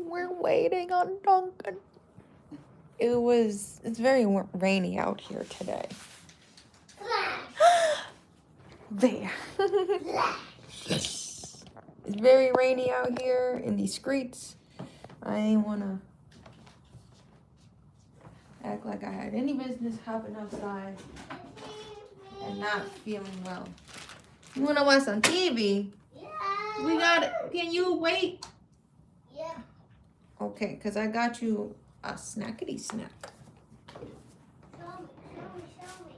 We're waiting on Duncan. It's very rainy out here today. There. It's very rainy out here in these streets. I ain't wanna act like I had any business hopping outside and not feeling well. You wanna watch some TV? Yeah. We got it. Can you wait? Yeah. Okay, because I got you a snackety snack. Show me.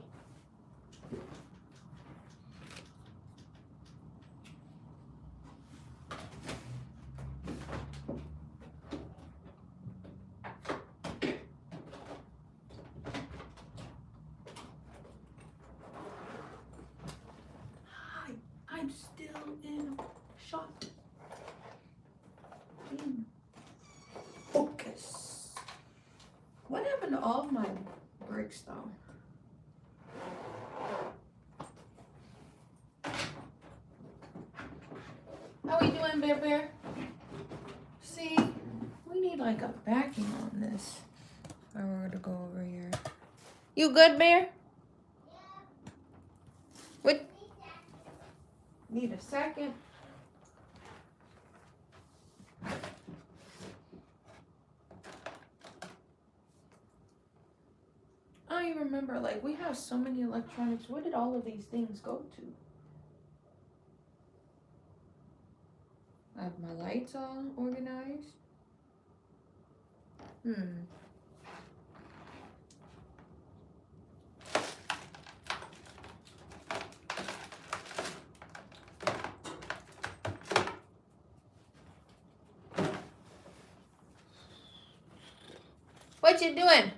Hi, I'm still in shot. Focus. What happened to all of my bricks though? How we doing, Bear? See, we need like a backing on this. If I were to go over here. You good, Bear? Yeah. What? Need a second. I don't even remember, like, we have so many electronics. Where did all of these things go to? I have my lights all organized. What you doing?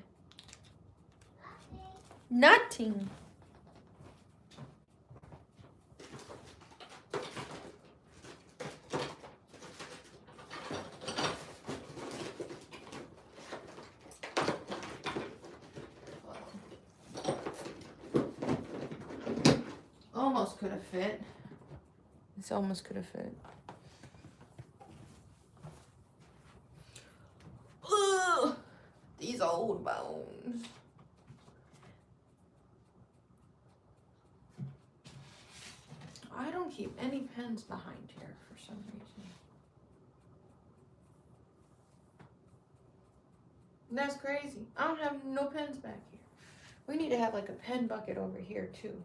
Nothing. Almost could have fit. This almost could have fit. Ugh, these old bones. I don't keep any pens behind here for some reason. That's crazy. I don't have no pens back here. We need to have like a pen bucket over here too.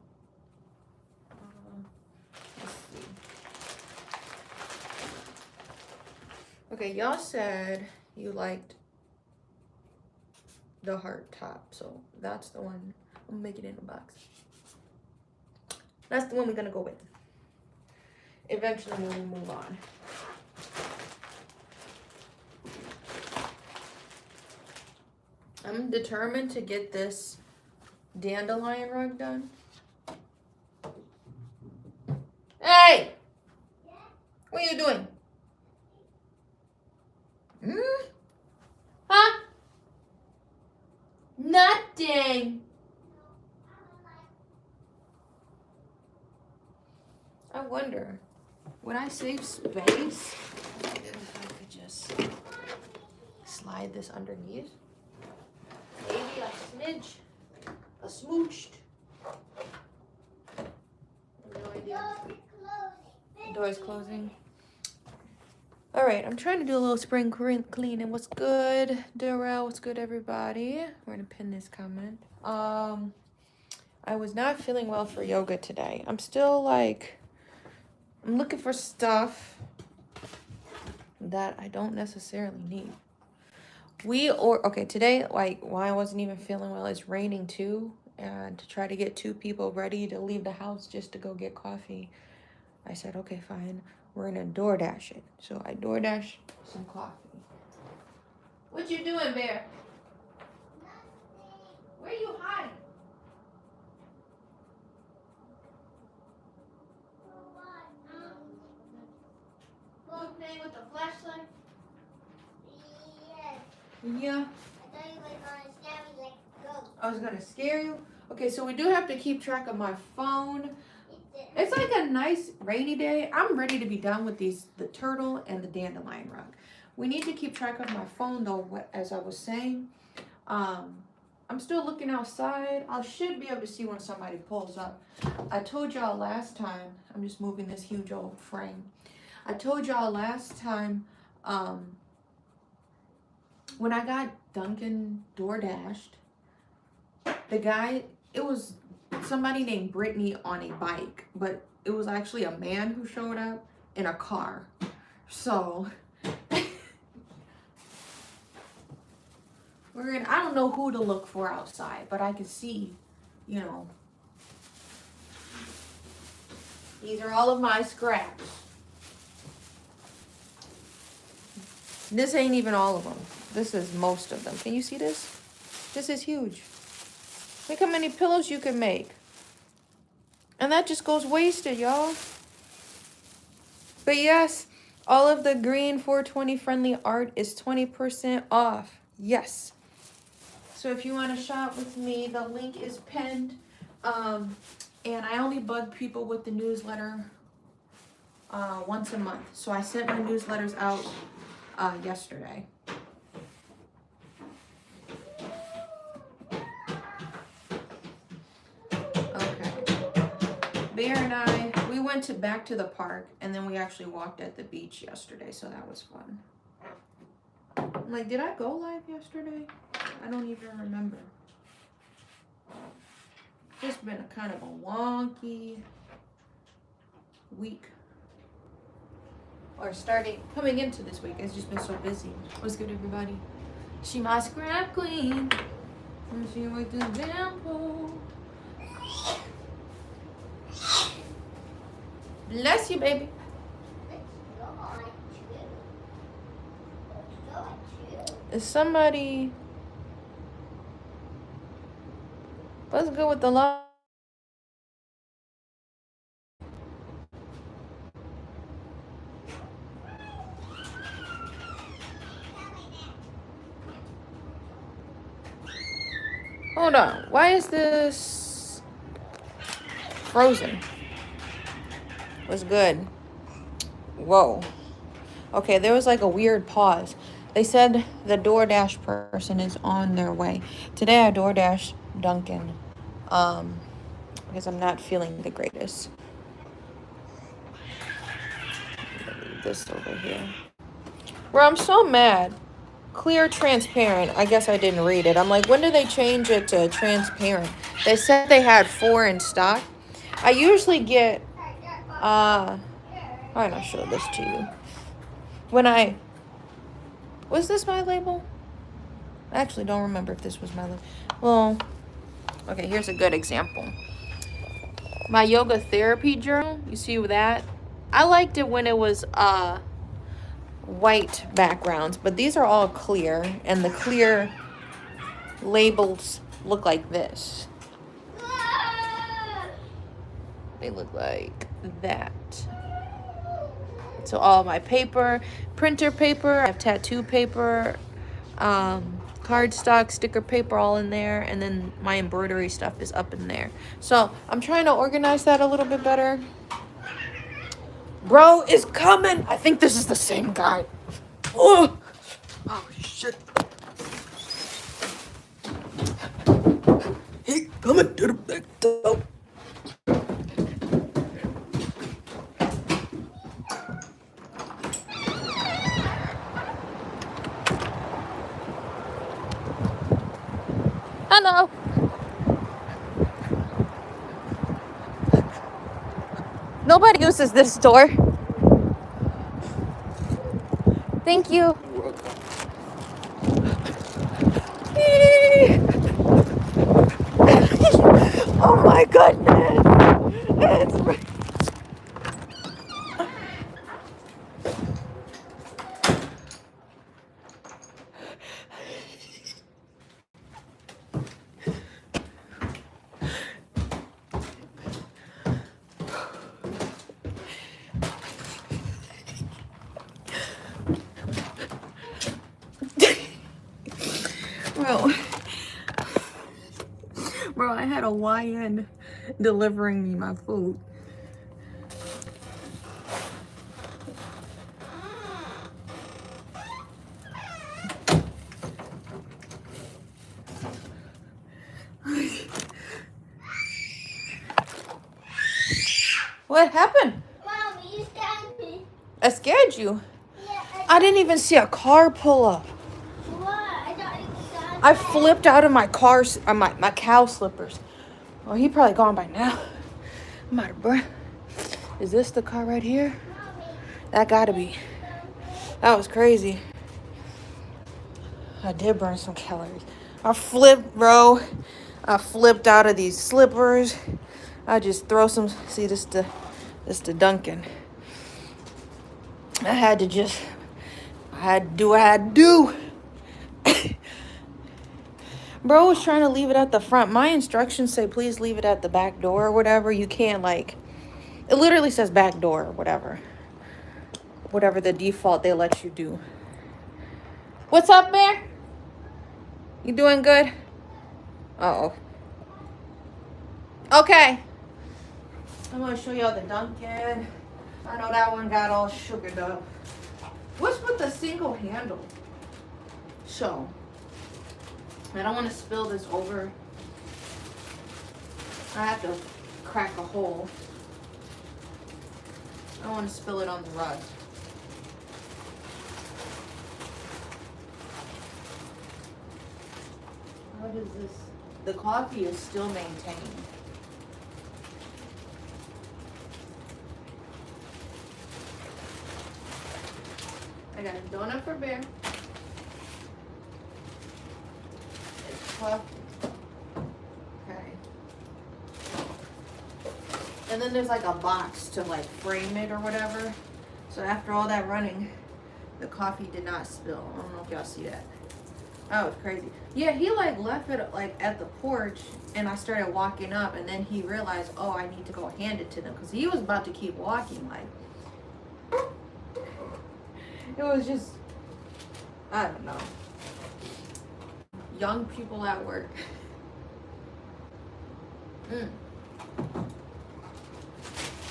Let's see. Okay, y'all said you liked the heart top, so that's the one. I'm gonna make it in a box. That's the one we're gonna go with. Eventually we'll move on. I'm determined to get this dandelion rug done. Hey! What are you doing? Huh? Nothing. I wonder, would I save space if I could just slide this underneath? Maybe a smidge, a smooched. No idea. The door is closing. All right, I'm trying to do a little spring cleaning. What's good, Darrell? What's good, everybody? We're gonna pin this comment. I was not feeling well for yoga today. I'm still like, I'm looking for stuff that I don't necessarily need. Okay, today, like, why I wasn't even feeling well, it's raining too. And to try to get 2 people ready to leave the house just to go get coffee, I said, okay, fine. We're gonna DoorDash it. So I DoorDash some coffee. What you doing, Bear? Where you hiding? You playing with the flashlight? Yeah. I thought you were gonna scare me like a ghost. I was gonna scare you? Okay, so we do have to keep track of my phone. It's like a nice rainy day. I'm ready to be done with the turtle and the dandelion rug. We need to keep track of my phone though, as I was saying. I'm still looking outside. I should be able to see when somebody pulls up. I told y'all last time, I'm just moving this huge old frame. I told y'all last time, when I got Dunkin' DoorDashed, the guy, it was somebody named Brittany on a bike, but it was actually a man who showed up in a car. So I don't know who to look for outside, but I can see, you know, these are all of my scraps. This ain't even all of them. This is most of them. Can you see this? This is huge. Look how many pillows you can make. And that just goes wasted, y'all. But yes, all of the green 420 friendly art is 20% off. Yes. So if you want to shop with me, the link is pinned. And I only bug people with the newsletter once a month. So I sent my newsletters out yesterday. Okay. Bear and I, we went back to the park, and then we actually walked at the beach yesterday, so that was fun. I'm like, did I go live yesterday? I don't even remember. It's been a kind of a wonky week. Or coming into this week. It's just been so busy. What's good, everybody? She my scrap queen. And she with the Venmo. Bless you, baby. Is somebody... What's good with the law? Hold on. Why is this frozen? What's good? Whoa. Okay, there was like a weird pause. They said the DoorDash person is on their way. Today I DoorDash Dunkin'. Because I'm not feeling the greatest. Leave this over here. Bro, I'm so mad. Clear, transparent. I guess I didn't read it. I'm like, when do they change it to transparent? They said they had 4 in stock. I usually get, why don't I show this to you? Was this my label? I actually don't remember if this was my label. Well, okay, here's a good example. My yoga therapy journal, you see that? I liked it when it was, white backgrounds, but these are all clear, and the clear labels look like this. They look like that. So all my paper, printer paper, I have tattoo paper, cardstock, sticker paper, all in there, and then my embroidery stuff is up in there. So I'm trying to organize that a little bit better. Bro is coming. I think this is the same guy. Oh shit. He coming to the back door. Hello. Nobody uses this store. Thank you. Oh my goodness. It's right. Bro, I had a YN delivering me my food. What happened? Mom, you scared me. I scared you. Yeah, I didn't even see a car pull up. what? I thought you scared I me. flipped out of my car, my cow slippers. Well, he probably gone by now. I'm out of breath. Is this the car right here? Mommy, That gotta be. That was crazy. I did burn some calories. I flipped, bro. I flipped out of these slippers. I just throw some. See, this the Duncan. I had to just. I had to do what I had to do. Bro was trying to leave it at the front. My instructions say please leave it at the back door or whatever. You can't like. It literally says back door or whatever. Whatever the default they let you do. What's up, Bear? You doing good? Uh-oh. Okay. I'm going to show y'all the Dunkin'. I know that one got all sugared up. What's with the single handle? So, I don't want to spill this over. I have to crack a hole. I don't want to spill it on the rug. What is this? The coffee is still maintained. I got a donut for Bear. It's coffee. Okay. And then there's like a box to like frame it or whatever. So after all that running, the coffee did not spill. I don't know if y'all see that. Oh, it's crazy. Yeah, he like left it like at the porch and I started walking up and then he realized, oh, I need to go hand it to them because he was about to keep walking. Like, it was just, I don't know. Young people at work.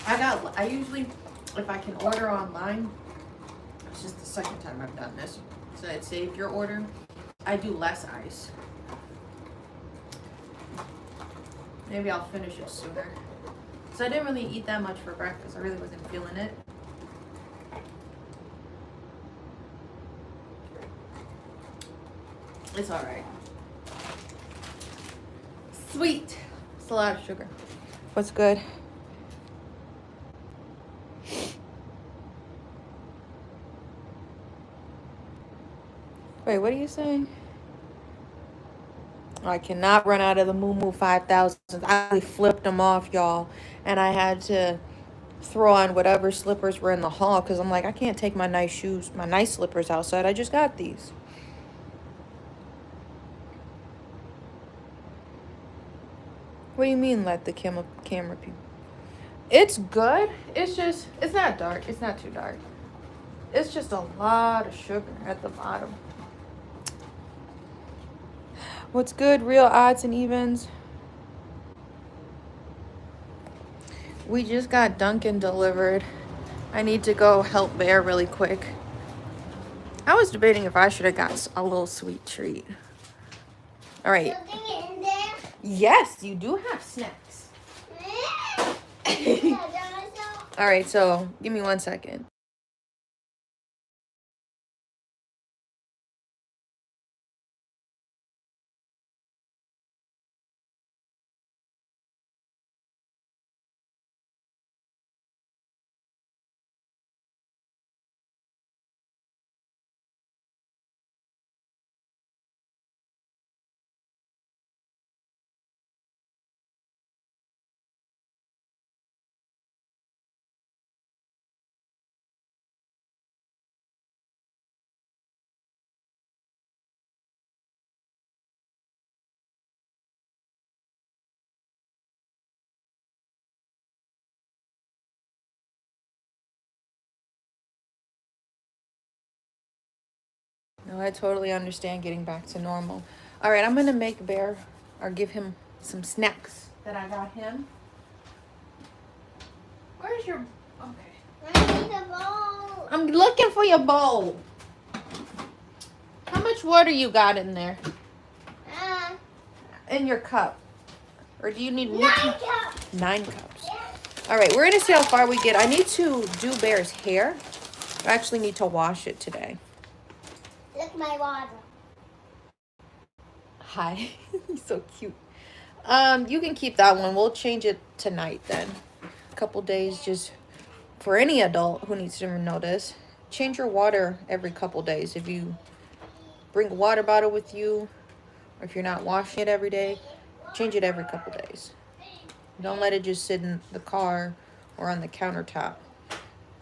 I usually, if I can order online, it's just the second time I've done this. So I'd save your order. I do less ice. Maybe I'll finish it sooner. So I didn't really eat that much for breakfast. I really wasn't feeling it. It's alright. Sweet. It's a lot of sugar. What's good? Wait, what are you saying? I cannot run out of the Moo 5000. I flipped them off, y'all. And I had to throw on whatever slippers were in the hall because I'm like, I can't take my nice shoes, my nice slippers outside. I just got these. What do you mean let the camera people? It's good. It's just, it's not dark. It's not too dark. It's just a lot of sugar at the bottom. What's good? Real odds and evens. We just got Dunkin' delivered. I need to go help Bear really quick. I was debating if I should have got a little sweet treat. All right. Something in there? Yes, you do have snacks. All right, so give me 1 second. No, I totally understand getting back to normal. All right, I'm going to make Bear or give him some snacks that I got him. Where's your... Okay. I need a bowl. I'm looking for your bowl. How much water you got in there? In your cup? Or do you need 9 cups. 9 cups. Yeah. All right, we're gonna see how far we get. I need to do Bear's hair. I actually need to wash it today. Look my water. Hi, he's so cute. You can keep that one. We'll change it tonight then. A couple days, just for any adult who needs to know this. Change your water every couple days. If you bring a water bottle with you, or if you're not washing it every day, change it every couple days. Don't let it just sit in the car or on the countertop.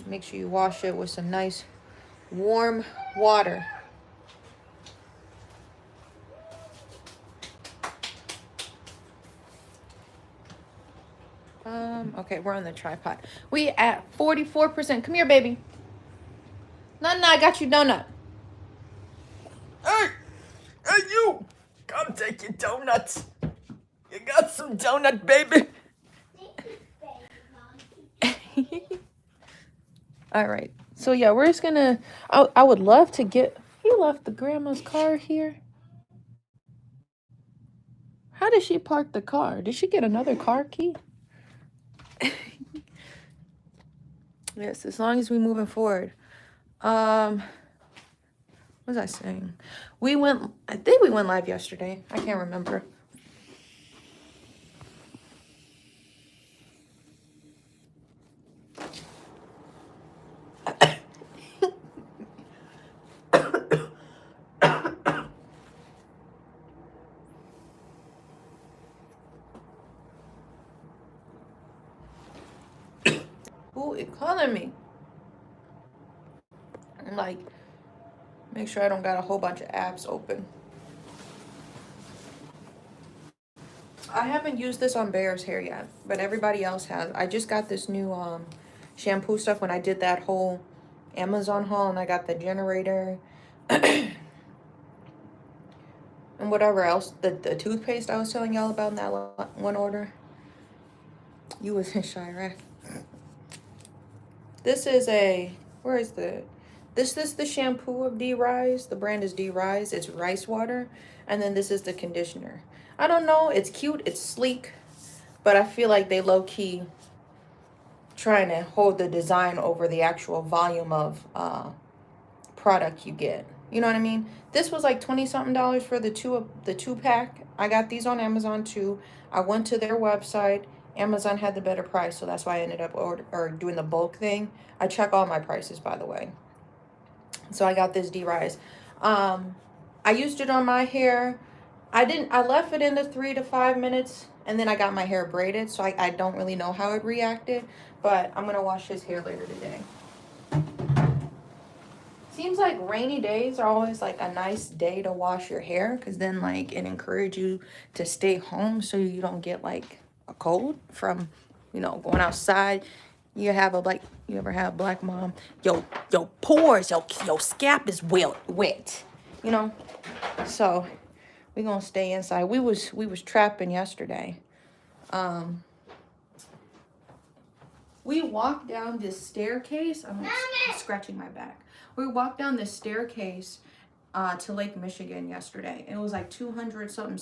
Make sure you wash it with some nice warm water. Okay, we're on the tripod. We at 44%. Come here, baby. No, I got you donut. Hey, you! Come take your donuts. You got some donut, baby. All right. So yeah, we're just gonna. I would love to get. He left the grandma's car here. How did she park the car? Did she get another car key? Yes, as long as we're moving forward. What was I saying? I think we went live yesterday. I can't remember. Ooh, it's calling me. I'm like, make sure I don't got a whole bunch of apps open. I haven't used this on Bear's hair yet, but everybody else has. I just got this new shampoo stuff when I did that whole Amazon haul, and I got the generator and whatever else, the toothpaste I was telling y'all about in that one order. You was in Chirac. This is this is the shampoo of D-Rise. The brand is D-Rise. It's rice water. And then this is the conditioner. I don't know. It's cute. It's sleek. But I feel like they low-key trying to hold the design over the actual volume of product you get. You know what I mean? This was like $20-something for the two pack. I got these on Amazon too. I went to their website. Amazon had the better price, so that's why I ended up doing the bulk thing. I check all my prices, by the way. So I got this D-Rise. I used it on my hair. I left it in the 3 to 5 minutes, and then I got my hair braided, so I don't really know how it reacted, but I'm gonna wash his hair later today. Seems like rainy days are always like a nice day to wash your hair, because then like it encourages you to stay home so you don't get like a cold from, going outside. You ever have a black mom? Your pores, your scalp is wet. So we gonna stay inside. We was trapping yesterday. We walked down this staircase. I'm scratching my back. We walked down this staircase to Lake Michigan yesterday. It was like 200 something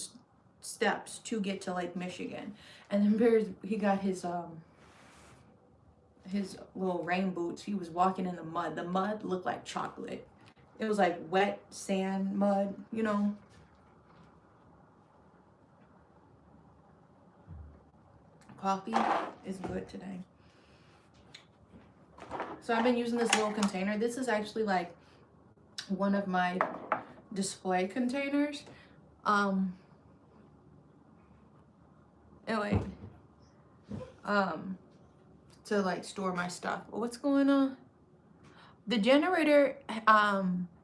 steps to get to Lake Michigan. And then Bears, he got his little rain boots. He was walking in the mud. The mud looked like chocolate. It was like wet sand mud, Coffee is good today. So I've been using this little container. This is actually like one of my display containers. Anyway, to like store my stuff. What's going on? The generator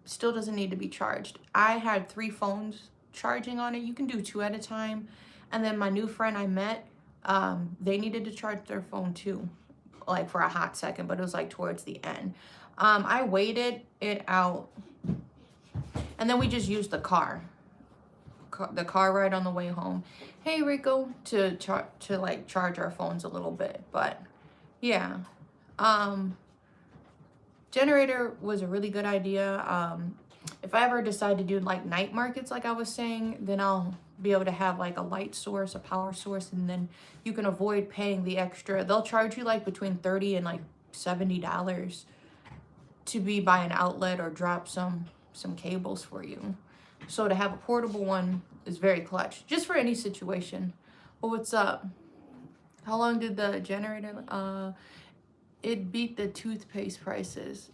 still doesn't need to be charged. I had 3 phones charging on it. You can do 2 at a time. And then my new friend I met, they needed to charge their phone too, like for a hot second, but it was like towards the end. I waited it out, and then we just used the car ride on the way home. Hey Rico, to like charge our phones a little bit. But yeah, generator was a really good idea. If I ever decide to do like night markets like I was saying, then I'll be able to have like a light source, a power source, and then you can avoid paying the extra. They'll charge you like between $30 and like $70 to be by an outlet or drop some cables for you. So to have a portable one is very clutch, just for any situation. Well, what's up? How long did the generator, it beat the toothpaste prices.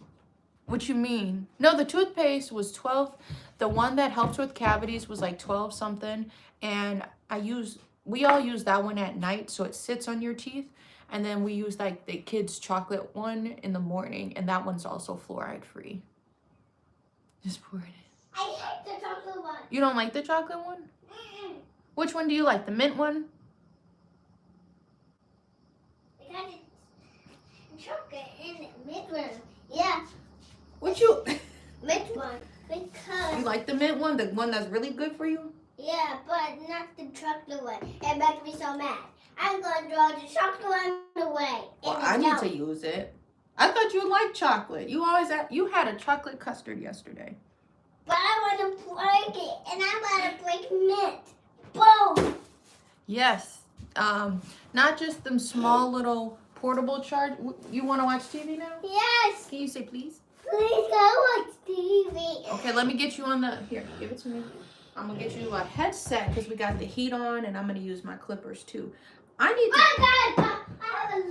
What you mean? No, the toothpaste was 12. The one that helps with cavities was like 12 something. And we all use that one at night, so it sits on your teeth. And then we use like the kids' chocolate one in the morning, and that one's also fluoride free. Just pour it in. I hate the chocolate one. You don't like the chocolate one? Mm-mm. Which one do you like? The mint one? Because it's chocolate in the mint one. Yeah, What you mint one. Because You like the mint one? The one that's really good for you? yeah, but not the chocolate one. It makes me so mad. I'm gonna throw the chocolate one away. Well, I need to use it. I thought you liked chocolate. You had a chocolate custard yesterday. But I want to break it, and I want to break mint. Boom. Yes. Not just them small little portable charge. You want to watch TV now? Yes. Can you say please? Please go watch TV. Okay, let me get you on the, here, give it to me. I'm going to get you a headset because we got the heat on, and I'm going to use my clippers too. I need to... I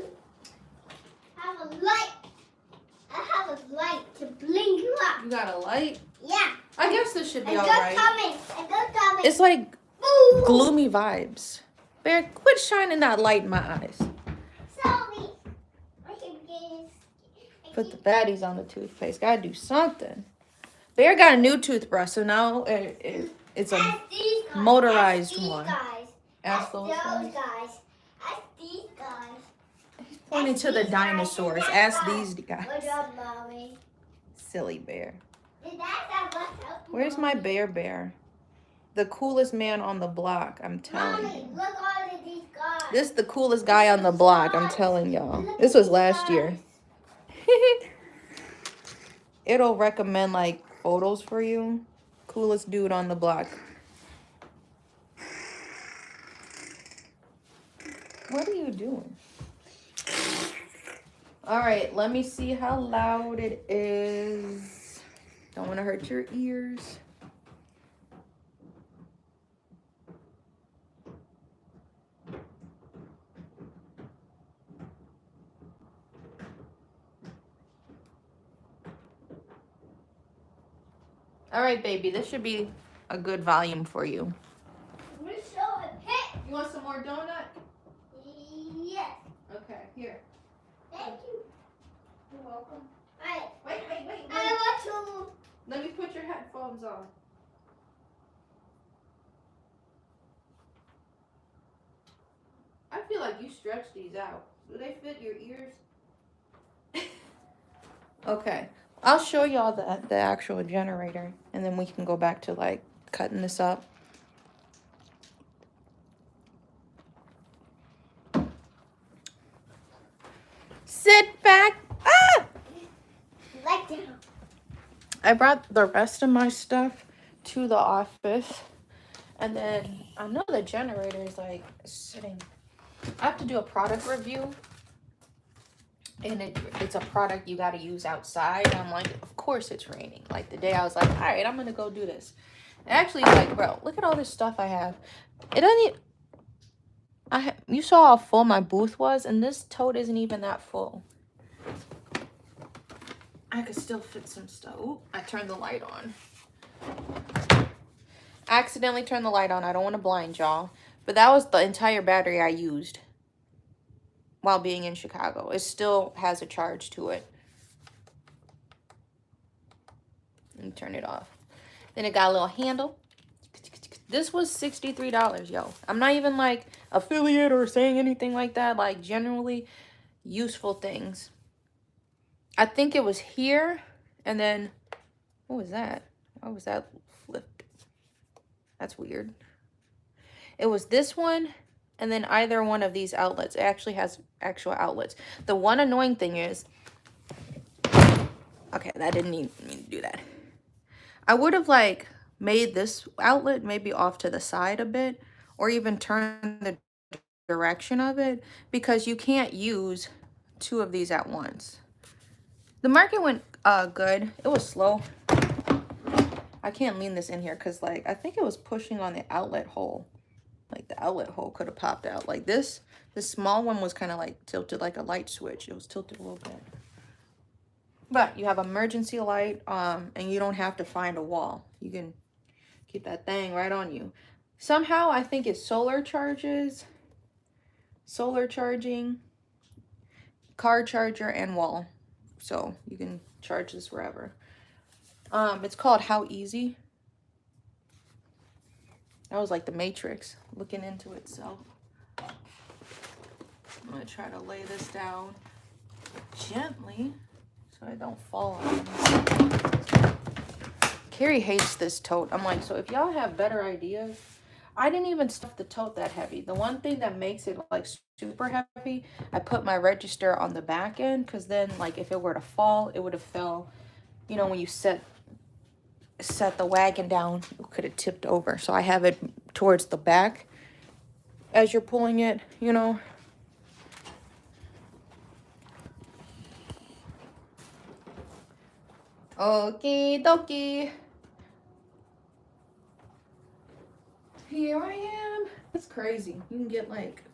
have a light. I have a light to blink you up. You got a light? Yeah. I guess this should be And all go right. coming. And go coming. It's like Ooh. gloomy vibes. Bear, quit shining that light in my eyes. Sorry. I keep getting. Put the baddies on the toothpaste. Gotta do something. Bear got a new toothbrush, so now it's a Ask these guys. motorized Ask these one. Guys. Ask Ask those those guys. guys. Ask these guys. Pointing to the dinosaurs. Ask these guys. Good job, Mommy. Silly bear. Did that sound Where's my bear? The coolest man on the block, I'm telling Mommy, you. look all of these guys. This is the coolest guy on the block, I'm telling y'all. This was last year. It'll recommend like photos for you. Coolest dude on the block. What are you doing? All right, let me see how loud it is. Don't want to hurt your ears. All right, baby, this should be a good volume for you. We're so hit. You want some more donut? Yes. Okay, here. Thank you. You're welcome. Alright. Wait. I want Let me put your headphones on. I feel like you stretch these out. Do they fit your ears? Okay. I'll show y'all the actual generator, and then we can go back to like cutting this up. Sit back. Ah! like down. I brought the rest of my stuff to the office, and then I know the generator is like sitting. I have to do a product review, and it's a product you got to use outside. And I'm like, of course it's raining. Like the day I was like, all right, I'm gonna go do this. And actually, like, bro, look at all this stuff I have. It doesn't. You saw how full my booth was, and this tote isn't even that full. I could still fit some stuff. Ooh, I turned the light on. I accidentally turned the light on. I don't want to blind y'all. But that was the entire battery I used while being in Chicago. It still has a charge to it. Let me turn it off. Then it got a little handle. This was $63, yo. I'm not even like affiliate or saying anything like that. Like generally useful things. I think it was here, and then, what was that? Why was that flipped? That's weird. It was this one, and then either one of these outlets. It actually has actual outlets. The one annoying thing is, okay, that didn't even mean to do that. I would have like made this outlet maybe off to the side a bit, or even turn the direction of it, because you can't use two of these at once. The market went good. It was slow. I can't lean this in here because like I think it was pushing on the outlet hole. Like the outlet hole could have popped out. Like this small one was kind of like tilted like a light switch. It was tilted a little bit. But you have emergency light, and you don't have to find a wall. You can keep that thing right on you. Somehow I think it solar charging, car charger, and wall. So you can charge this wherever. It's called How Easy. That was like the Matrix looking into itself. I'm gonna try to lay this down gently so I don't fall on it. Carrie hates this tote. I'm like, so if y'all have better ideas, I didn't even stuff the tote that heavy. The one thing that makes it like super heavy, I put my register on the back end, because then like if it were to fall, it would have fell, you know, when you set the wagon down, it could have tipped over. So I have it towards the back as you're pulling it, you know. Okie dokie. Here I am. It's crazy. You can get like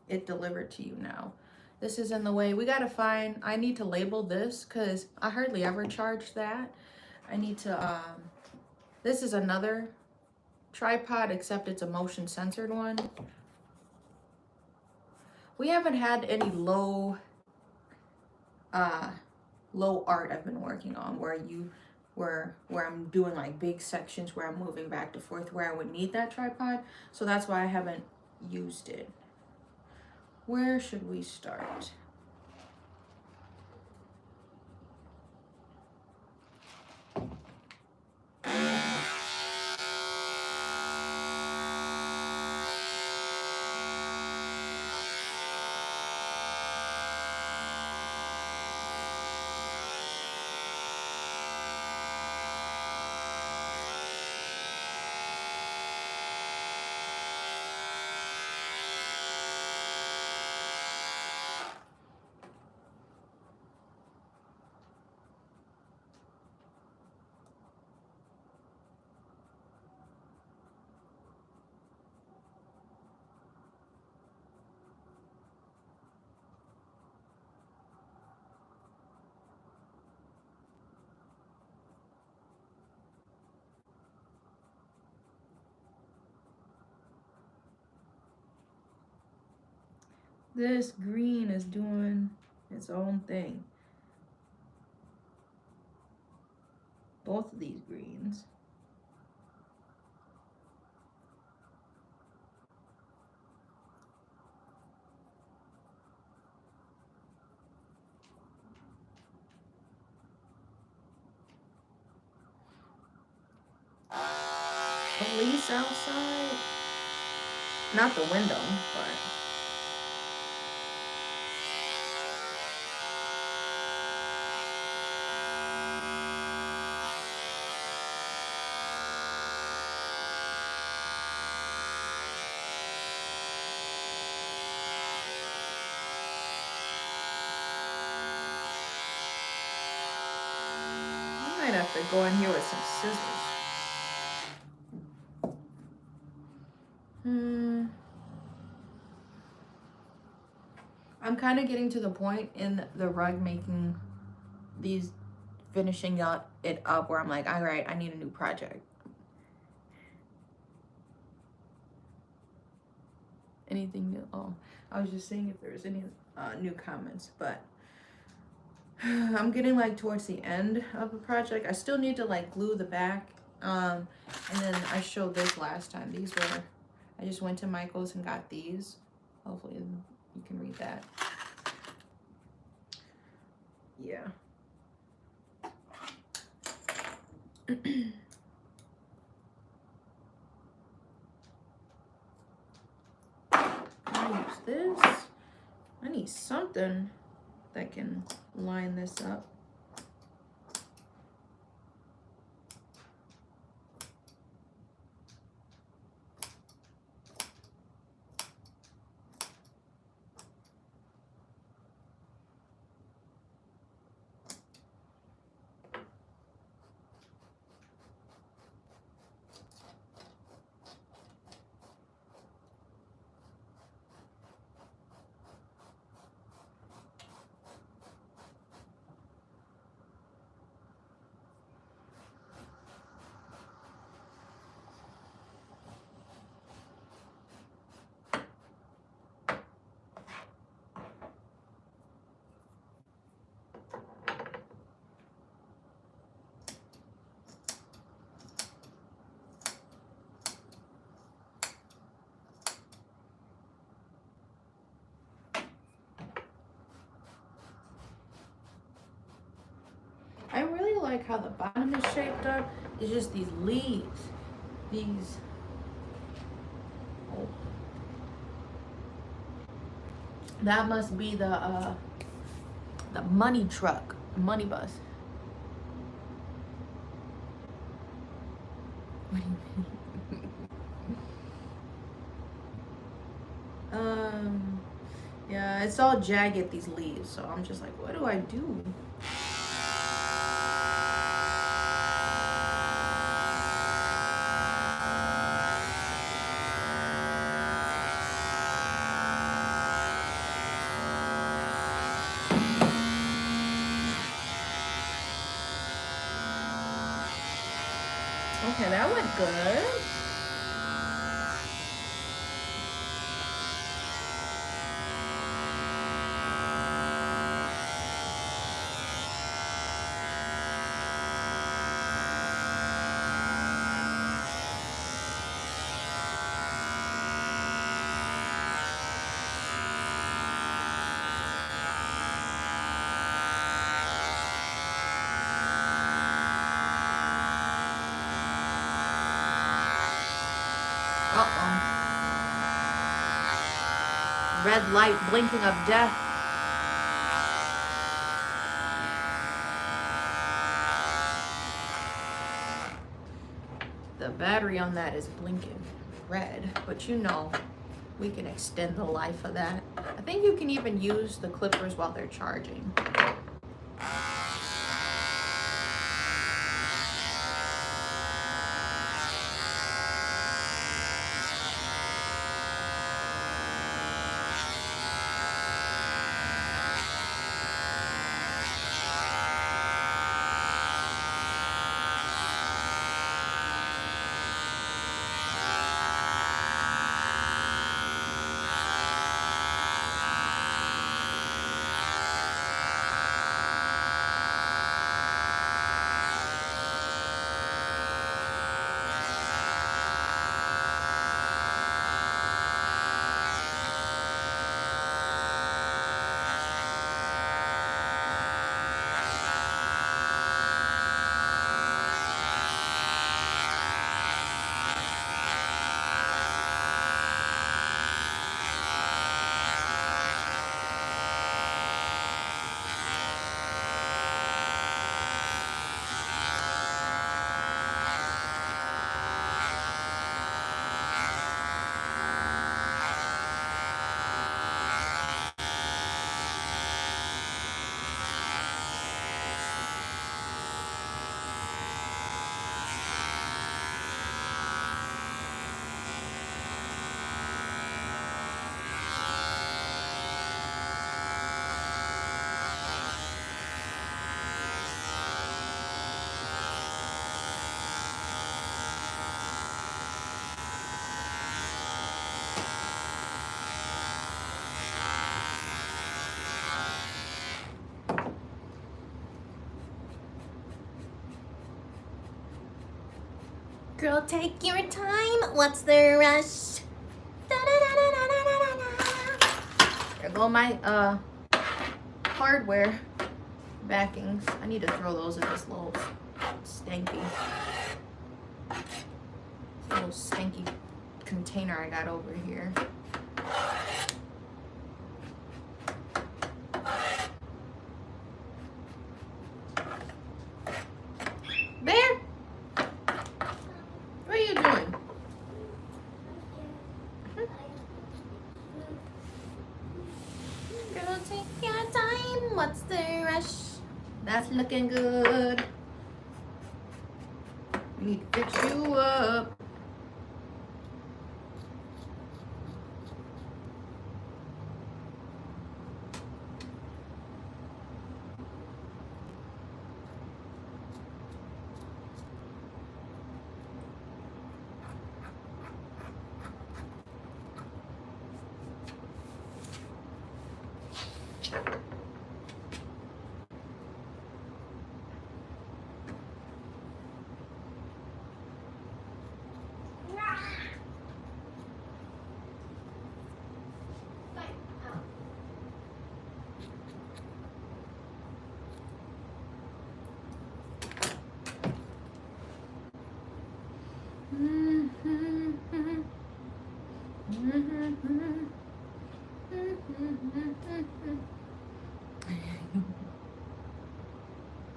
it delivered to you now. This is in the way. We gotta find, I need to label this because I hardly ever charge that. I need to, this is another tripod, except it's a motion censored one. We haven't had any low art I've been working on where I'm doing like big sections where I'm moving back and forth where I would need that tripod. So that's why I haven't used it. Where should we start? This green is doing its own thing. Both of these greens. Police outside. Not the window, but I might have to go in here with some scissors. I'm kind of getting to the point in the rug making these, finishing it up where I'm like, all right, I need a new project. Anything new? Oh, I was just seeing if there was any new comments, but I'm getting like towards the end of the project. I still need to like glue the back. And then I showed this last time. These were, I just went to Michael's and got these. Hopefully you can read that. Yeah. I use this. I need something that can line this up. like how the bottom is shaped up. It's just these leaves. These. Oh. That must be the money truck, money bus. What do you mean? Yeah, it's all jagged, these leaves, so I'm just like, what do I do? Okay, that went good. Uh-oh. Red light blinking of death. The battery on that is blinking red, but you know, we can extend the life of that. I think you can even use the clippers while they're charging. Girl, take your time. What's the rush? There go my hardware backings. I need to throw those in this little stanky container I got over here. Bear, what are you doing? Girl, take your time. What's the rush? That's looking good. We need to fix you up.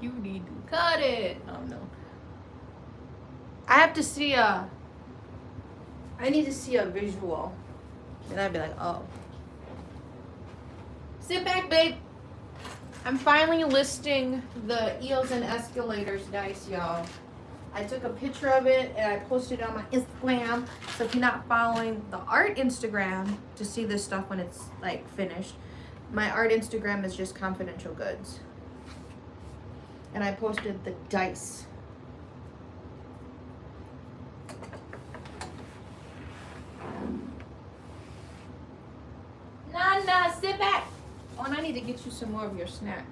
You need to cut it. Oh no. I have to see I need to see a visual. And I'd be like, oh. Sit back, babe. I'm finally listing the Eels and Escalators dice, y'all. I took a picture of it and I posted it on my Instagram. So if you're not following the art Instagram to see this stuff when it's like finished, my art Instagram is just confidential goods. And I posted the dice. Nana, sit back. Oh, and I need to get you some more of your snack.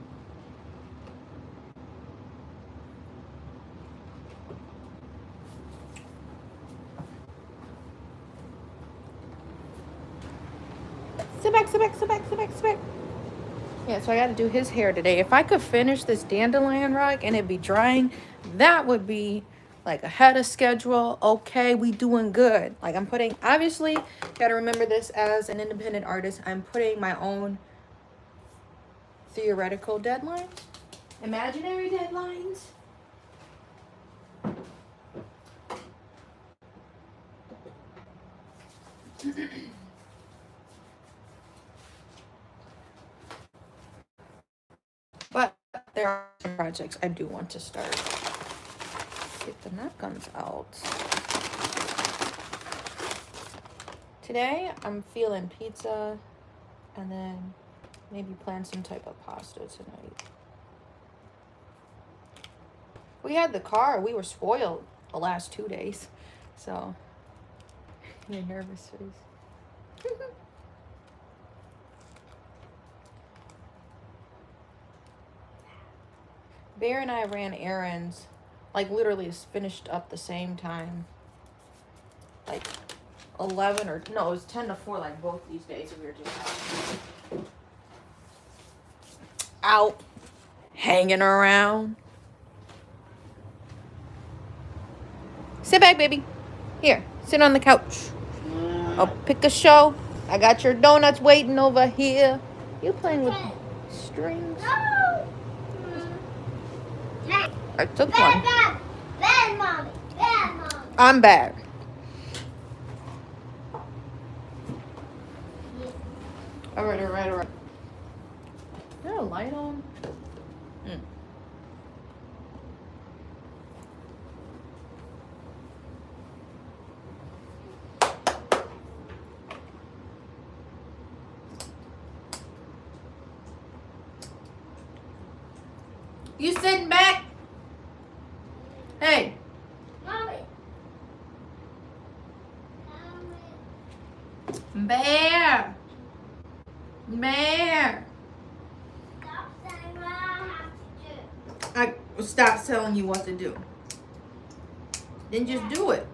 Sit back, sit back, sit back, sit back, sit back. Yeah, so I got to do his hair today. If I could finish this dandelion rug and it be drying, that would be like ahead of schedule. Okay, we doing good. Like I'm putting, obviously, got to remember this as an independent artist. I'm putting my own theoretical deadlines, imaginary deadlines. But there are projects I do want to start. Get the napkins out. Today, I'm feeling pizza and then maybe plan some type of pasta tonight. We had the car. We were spoiled the last 2 days. So, your nervous face. Bear and I ran errands, like literally finished up the same time. Like 11 or, no, it was 10 to 4 like both these days. We were just out hanging around. Sit back, baby. Here, sit on the couch. I'll pick a show. I got your donuts waiting over here. You playing with strings? No. I took Bad, one. bad. Bad, mommy. Bad, mommy. I'm back. All right, all right, all right. Is there a light on? You sitting back? Hey. Mommy. Bear. Bear. Stop saying what I have to do. I will stop telling you what to do. Then just do it.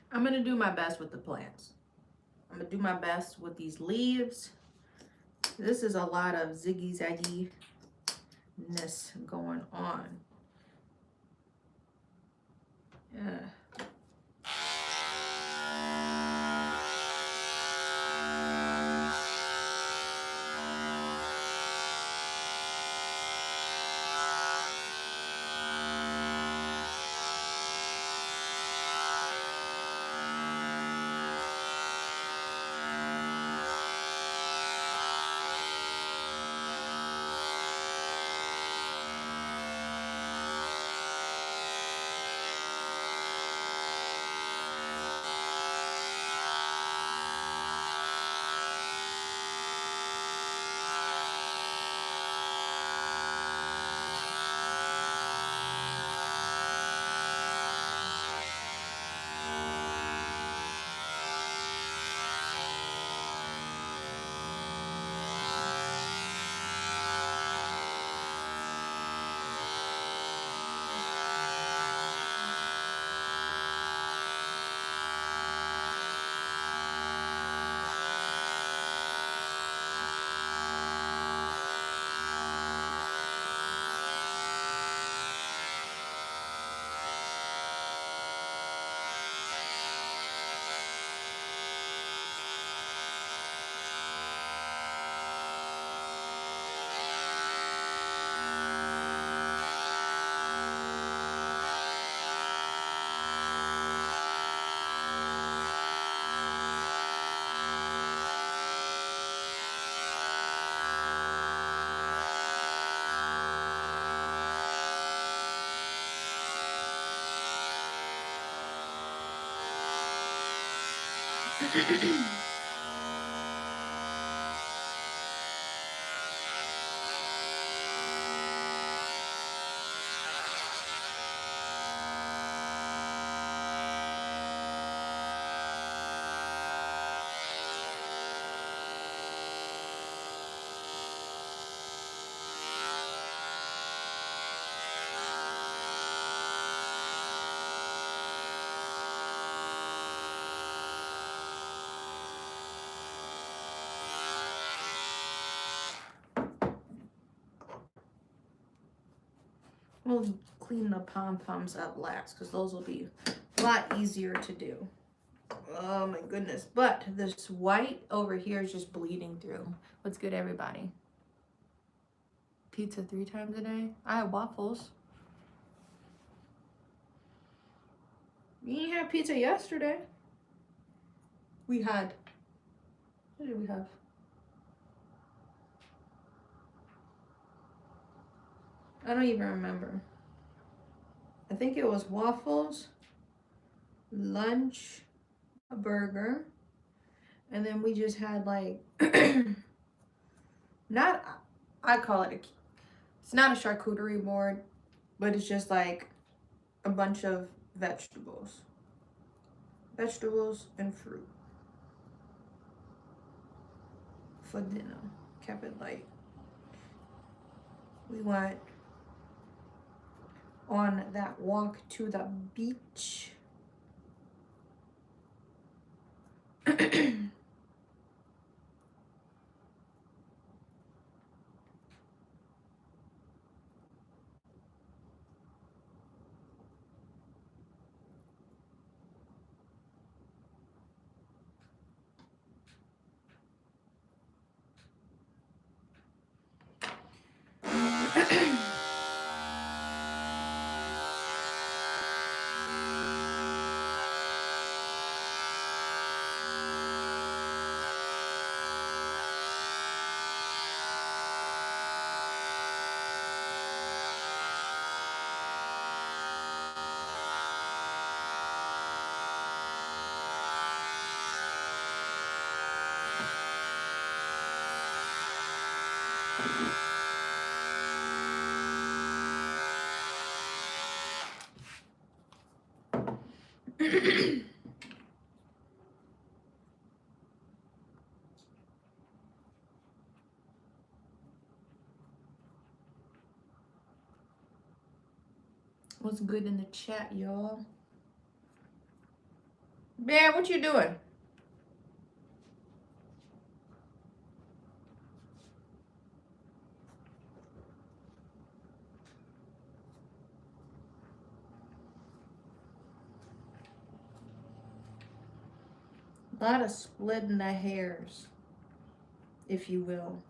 I'm going to do my best with the plants. I'm going to do my best with these leaves. This is a lot of ziggy-zaggy-ness going on. Yeah. We'll clean the pom-poms up last because those will be a lot easier to do. Oh my goodness. But this white over here is just bleeding through. What's good, everybody? Pizza 3 times a day? I have waffles. We didn't have pizza yesterday. We had. What did we have? I don't even remember. I think it was waffles, lunch, a burger, and then we just had like, not, I call it it's not a charcuterie board, but it's just like a bunch of vegetables and fruit for dinner. Kept it light. We went on that walk to the beach. What's good in the chat, y'all? Bear, what you doing? A lot of splitting the hairs, if you will.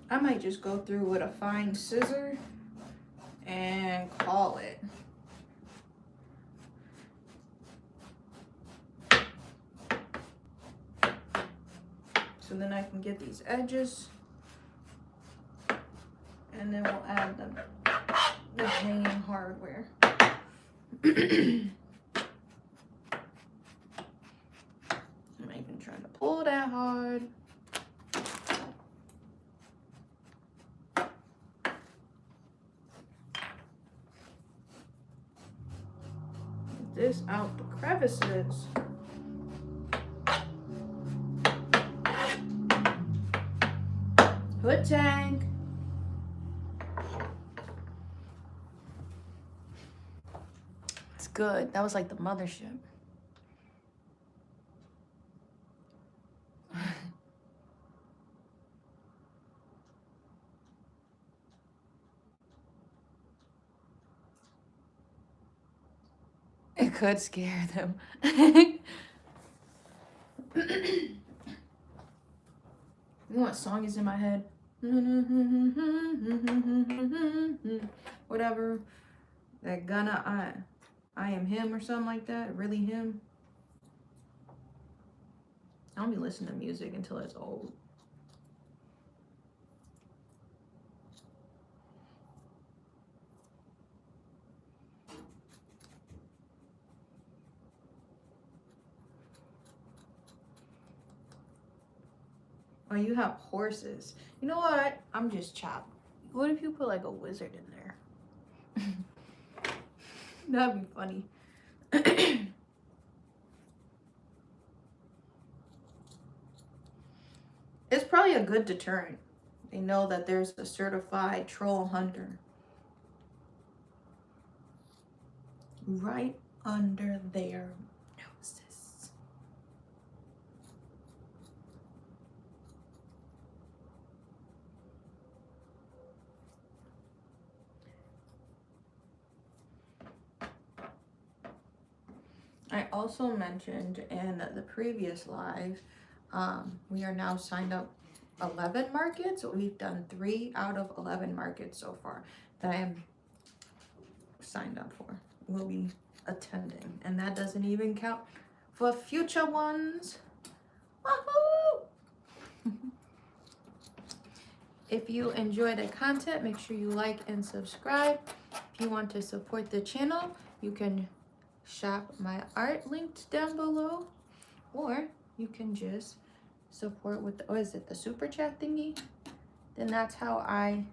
I might just go through with a fine scissor and call it. So then I can get these edges, and then we'll add the hanging hardware. I'm not even trying to pull that hard. Get this out the crevices. Hood tank. It's good. That was like the mothership. It could scare them. You know what song is in my head? Whatever. That I am him or something like that. Really him. I don't be listening to music until it's old. Oh, you have horses. You know what? I'm just chopped. What if you put like a wizard in there? That'd be funny. It's probably a good deterrent. They know that there's a certified troll hunter right under their noses. I also mentioned in the previous live, we are now signed up 11 markets. We've done 3 out of 11 markets so far that I am signed up for. We'll be attending, and that doesn't even count for future ones. Woohoo! If you enjoy the content, make sure you like and subscribe. If you want to support the channel, you can shop my art linked down below, or you can just support with the super chat thingy. Then that's how I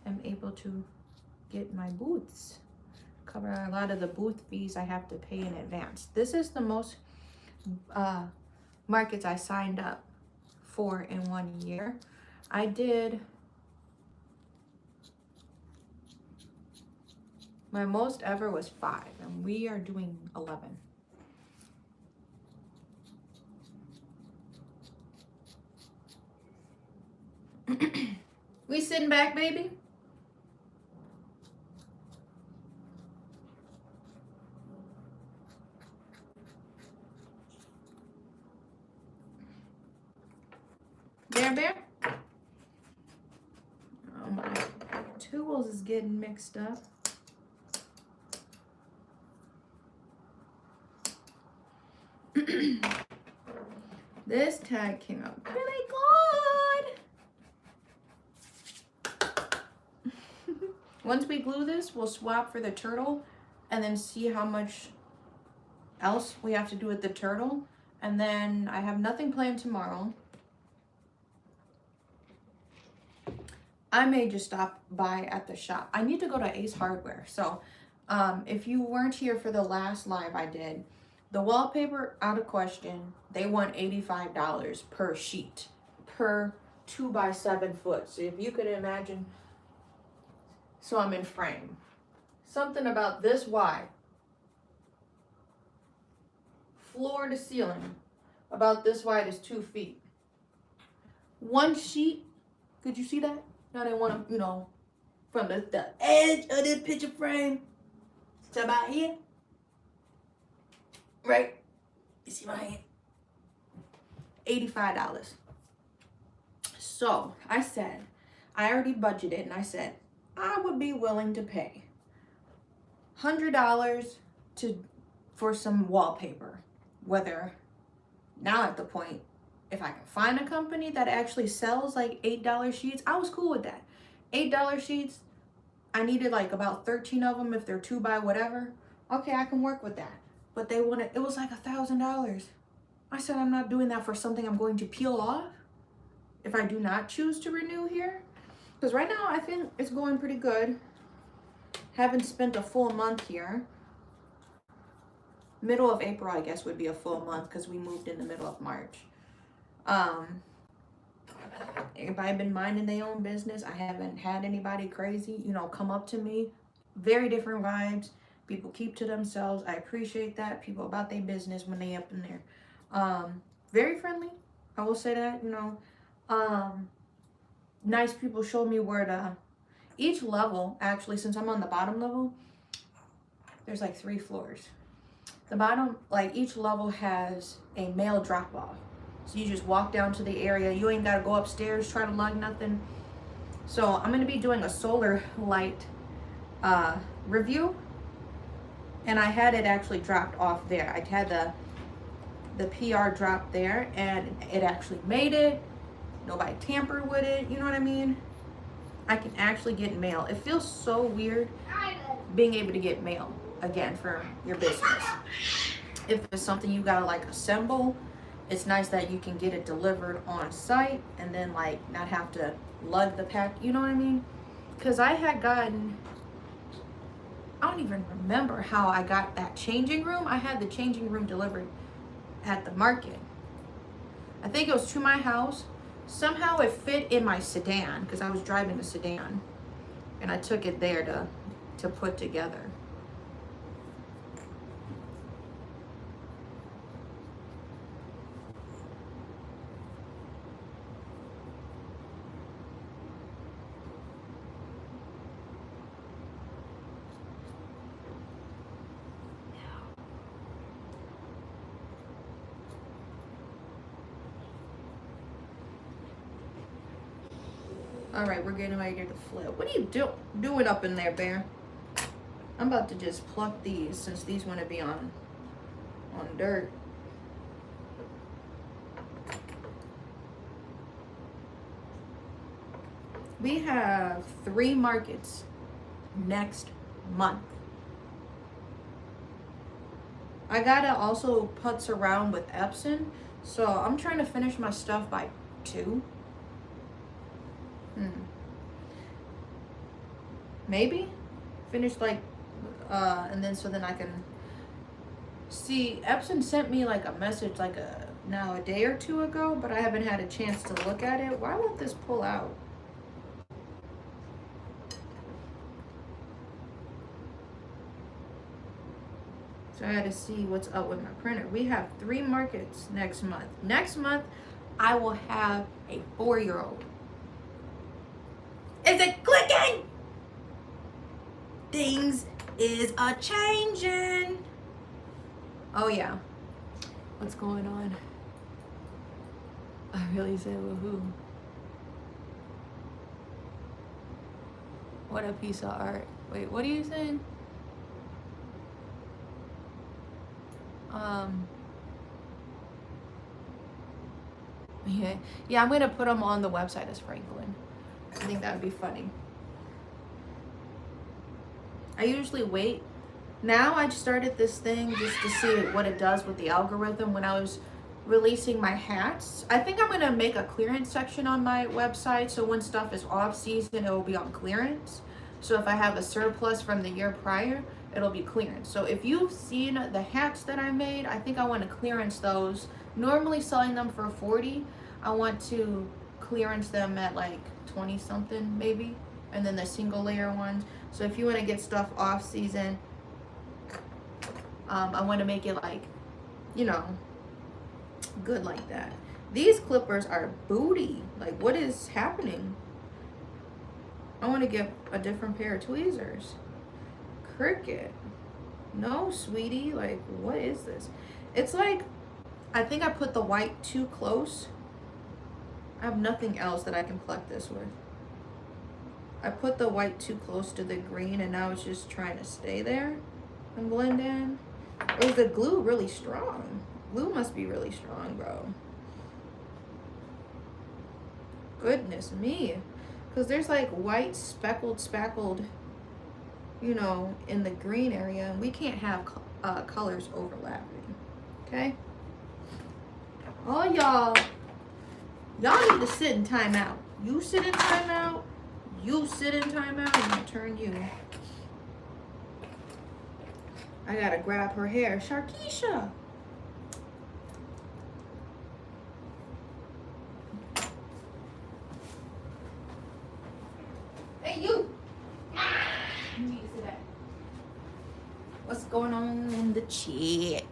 am able to get my booths, cover a lot of the booth fees I have to pay in advance. This is the most markets I signed up for in 1 year. I did my most ever was 5, and we are doing 11. We sitting back, baby? Bear, bear? Oh my. tools is getting mixed up. This tag came out really good. Once we glue this, we'll swap for the turtle and then see how much else we have to do with the turtle. And then I have nothing planned tomorrow. I may just stop by at the shop. I need to go to Ace Hardware. So if you weren't here for the last live I did, the wallpaper, out of question, they want $85 per sheet, per 2x7 foot. So if you could imagine, so I'm in frame. Something about this wide, floor to ceiling, about this wide is 2 feet. One sheet, could you see that? Now they want to, you know, from the edge of this picture frame to about here. Right? You see my hand? $85. So I said, I already budgeted and I said, I would be willing to pay $100 for some wallpaper. Whether now at the point, if I can find a company that actually sells like $8 sheets, I was cool with that. $8 sheets, I needed like about 13 of them if they're 2 by whatever. Okay, I can work with that. But they wanted, it was like $1,000. I said, I'm not doing that for something I'm going to peel off if I do not choose to renew here. Because right now I think it's going pretty good. Haven't spent a full month here. Middle of April, I guess, would be a full month because we moved in the middle of March. Everybody been minding their own business. I haven't had anybody crazy, you know, come up to me. Very different vibes. People keep to themselves. I appreciate that. People about their business when they up in there. Very friendly. I will say that, you know. Nice people showed me where to, each level, actually, since I'm on the bottom level, there's like 3 floors. The bottom, like each level has a mail drop off. So you just walk down to the area. You ain't got to go upstairs, try to lug nothing. So I'm going to be doing a solar light review. And I had it actually dropped off there. I had the PR dropped there and it actually made it. Nobody tampered with it. You know what I mean? I can actually get mail. It feels so weird being able to get mail again for your business. If it's something you gotta like assemble, it's nice that you can get it delivered on site and then like not have to lug the pack. You know what I mean? Because I had gotten, I don't even remember how I got that changing room. I had the changing room delivered at the market. I think it was to my house. Somehow it fit in my sedan because I was driving a sedan and I took it there to put together. All right, we're getting ready to flip. What are you doing up in there, Bear? I'm about to just pluck these since these want to be on dirt. We have 3 markets next month. I gotta also putz around with Epson, so I'm trying to finish my stuff by 2. Maybe finish like and then so then I can see. Epson sent me like a message like a day or 2 ago, but I haven't had a chance to look at it. Why won't this pull out? So I had to see what's up with my printer. We have 3 markets next month. Next month I will have a 4-year-old. Is it clicking? Things is a changing. Oh yeah. What's going on? I really said woohoo. What a piece of art. Wait, what are you saying? Yeah, I'm gonna put them on the website as Franklin. I think that would be funny. I usually wait. Now I started this thing just to see what it does with the algorithm when I was releasing my hats. I think I'm gonna make a clearance section on my website, so when stuff is off season, it will be on clearance. So if I have a surplus from the year prior, it'll be clearance. So if you've seen the hats that I made, I think I want to clearance those. Normally selling them for 40, I want to clearance them at like 20 something maybe, and then the single layer ones. So if you want to get stuff off season, I want to make it like, you know, good like that. These clippers are booty. Like, what is happening? I want to get a different pair of tweezers. Cricket. No, sweetie. Like, what is this? It's like, I think I put the white too close. I have nothing else that I can pluck this with. I put the white too close to the green, and now it's just trying to stay there and blend in. Is the glue really strong? Glue must be really strong, bro. Goodness me. Because there's like white speckled, you know, in the green area. And we can't have colors overlapping. Okay? All y'all need to sit in timeout. You sit in timeout. You sit in timeout. I'm going to turn you. I got to grab her hair. Sharkeisha. Hey, you. You need to sit back. What's going on in the chat?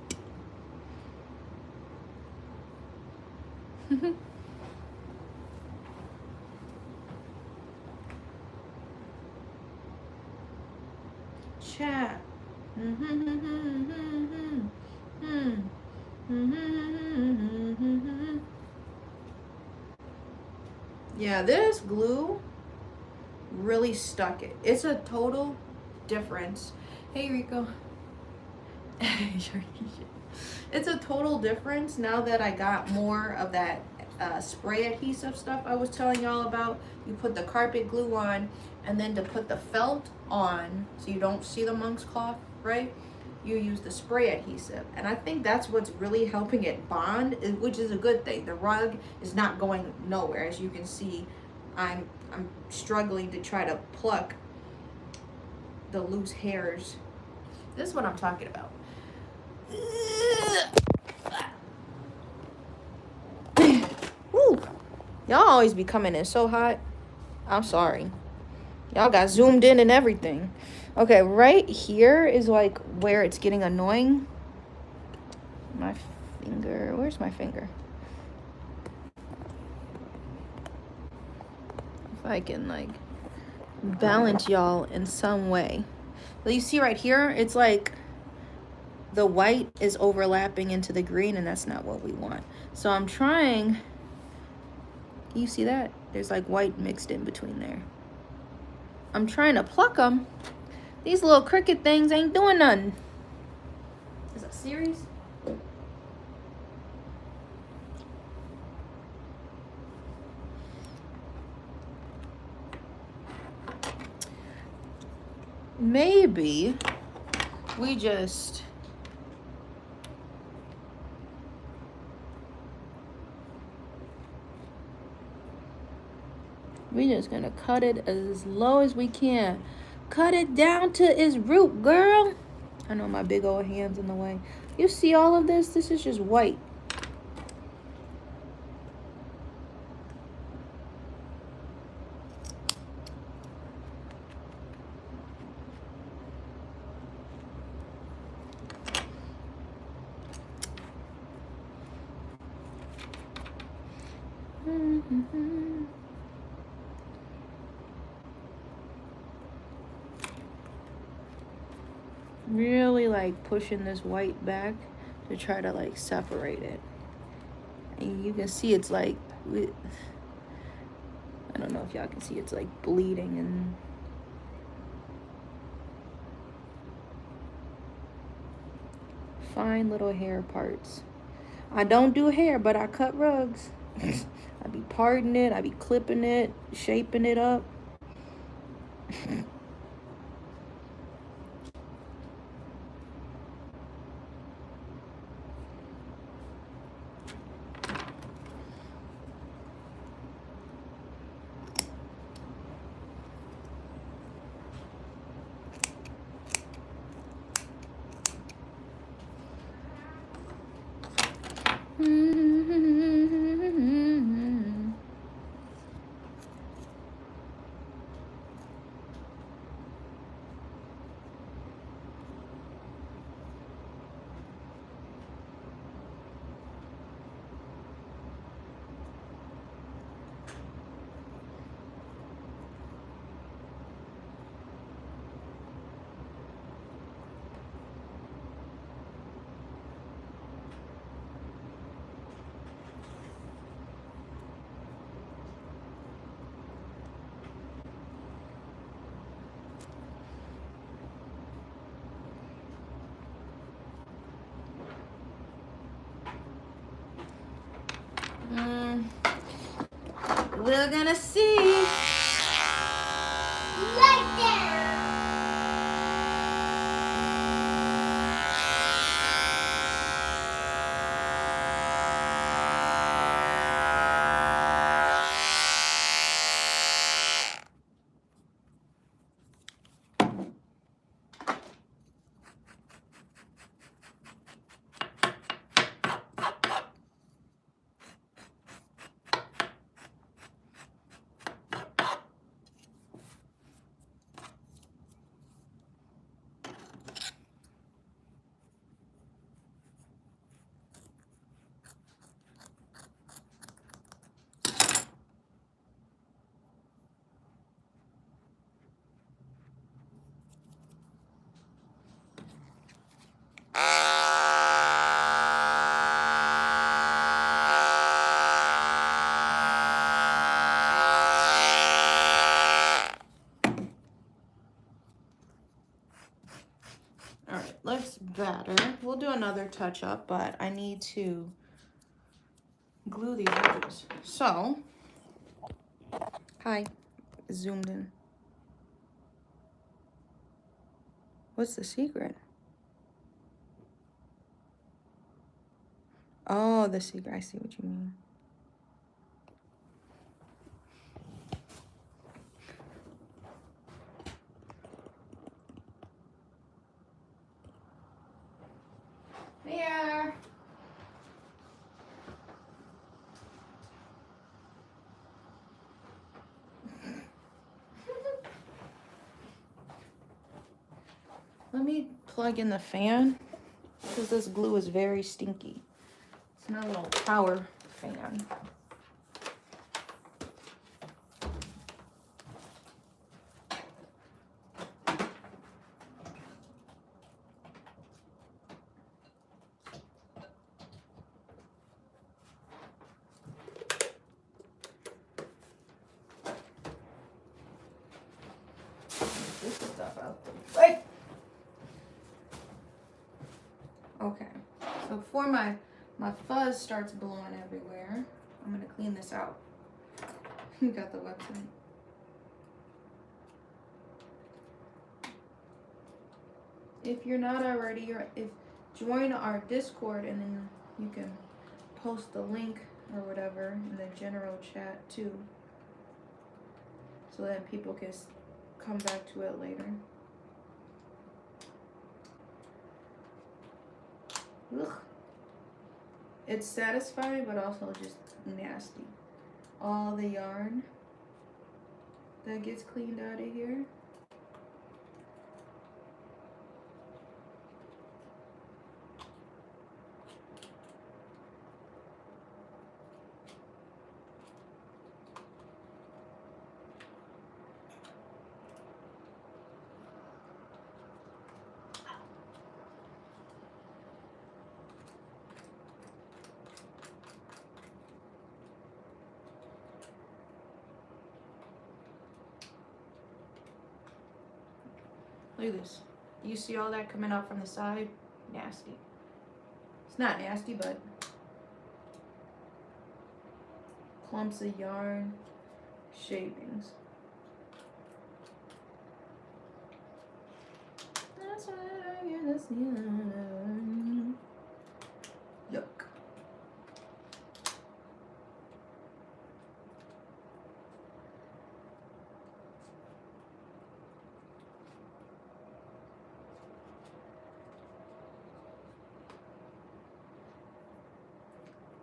Chat. Yeah, this glue really stuck it. It's a total difference. Hey, Rico. It's a total difference now that I got more of that spray adhesive stuff I was telling y'all about. You put the carpet glue on, and then to put the felt on so you don't see the monk's cloth, right? You use the spray adhesive, and I think that's what's really helping it bond, which is a good thing. The rug is not going nowhere. As you can see, I'm struggling to try to pluck the loose hairs. This is what I'm talking about. Woo. Y'all always be coming in so hot. I'm sorry. Y'all got zoomed in and everything. Okay, right here is like where it's getting annoying. My finger, where's my finger? If I can like balance y'all in some way. So you see right here, it's like the white is overlapping into the green, and that's not what we want. So I'm trying, you see that? There's like white mixed in between there. I'm trying to pluck them. These little cricket things ain't doing nothing. Is that serious? Maybe we just gonna cut it as low as we can. Cut it down to its root, girl. I know my big old hand's in the way. You see all of this? This is just white. Really like pushing this white back to try to like separate it. And you can see it's like, I don't know if y'all can see, it's like bleeding, and fine little hair parts. I don't do hair, but I cut rugs. I be parting it, I be clipping it, shaping it up. We're gonna see. Right there. Alright, looks better. We'll do another touch up, but I need to glue these edges. So, hi, zoomed in. What's the secret? Oh, the secret. I see what you mean. Here. Let me plug in the fan because this glue is very stinky. It's not a little power fan. This stuff out the way. Okay, so before my fuzz starts blowing everywhere, I'm gonna clean this out. You got the website. If you're not already, join our Discord and then you can post the link or whatever in the general chat too, so that people can come back to it later. Ugh. It's satisfying, but also just nasty. All the yarn that gets cleaned out of here. Look at this. You see all that coming out from the side? Nasty. It's not nasty, but clumps of yarn, shavings. That's why I get this yarn. Yuck.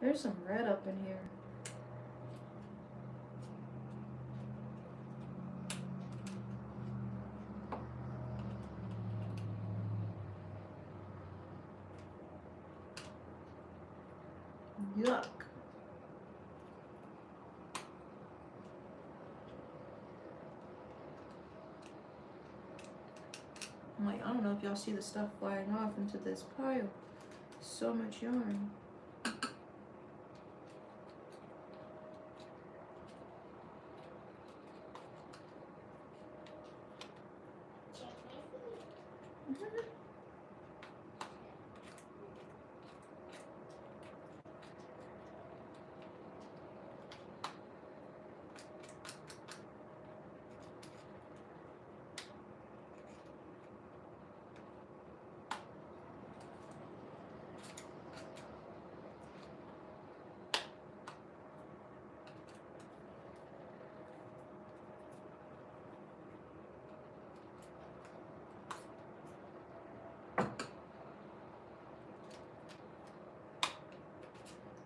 There's some red up in here. Yuck. I'm like, I don't know if y'all see the stuff flying off into this pile. So much yarn. Check my food.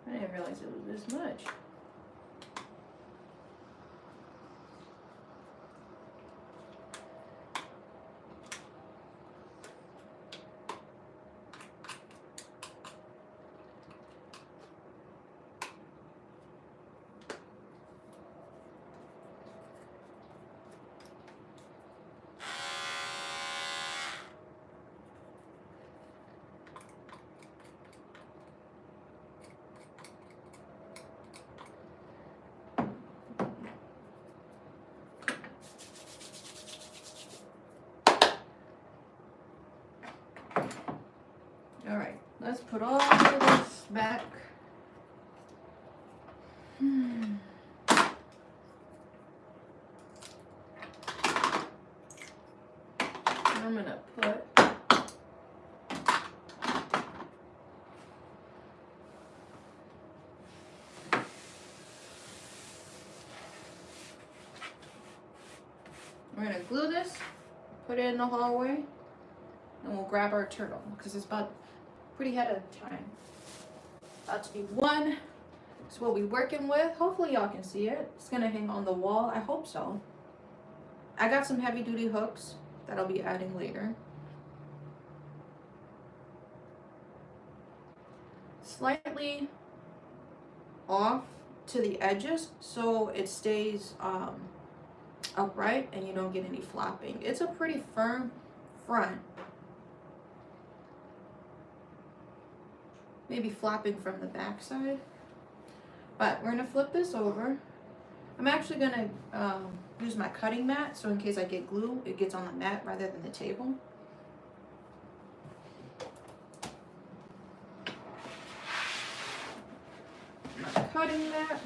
I didn't realize it was this much. All right, let's put all of this back. I'm gonna put we're gonna glue this, put it in the hallway, and we'll grab our turtle because it's about pretty ahead of time. About to be one. That's what we're working with. Hopefully y'all can see it. It's gonna hang on the wall. I hope so. I got some heavy duty hooks that I'll be adding later. Slightly off to the edges so it stays upright and you don't get any flopping. It's a pretty firm front. Maybe flopping from the back side. But we're gonna flip this over. I'm actually gonna use my cutting mat so in case I get glue, it gets on the mat rather than the table. My cutting mat.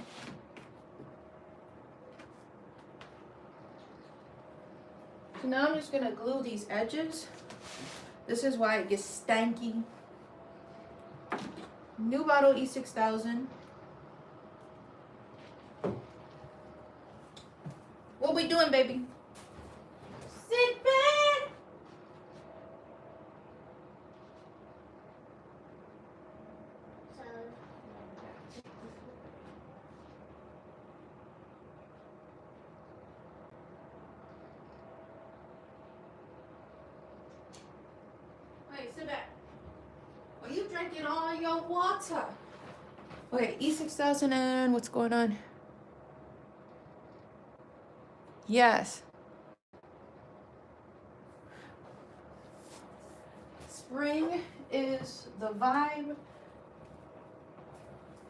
So now I'm just gonna glue these edges. This is why it gets stanky. New bottle E6000. What we doing, baby? Sit back. So, Wait, sit back. Are you drinking all your water? Okay, E6000 and what's going on? Yes. Spring is the vibe.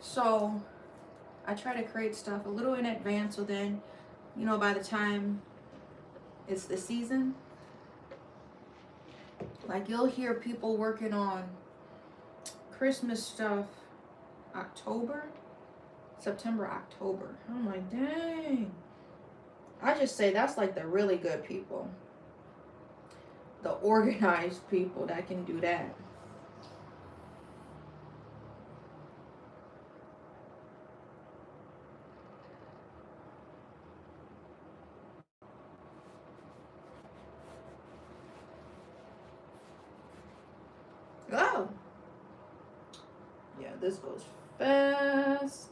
So I try to create stuff a little in advance so then, you know, by the time it's the season, like you'll hear people working on Christmas stuff October, September, October. I'm like, dang. I just say that's like the really good people, the organized people that can do that. Oh, yeah, this goes fast.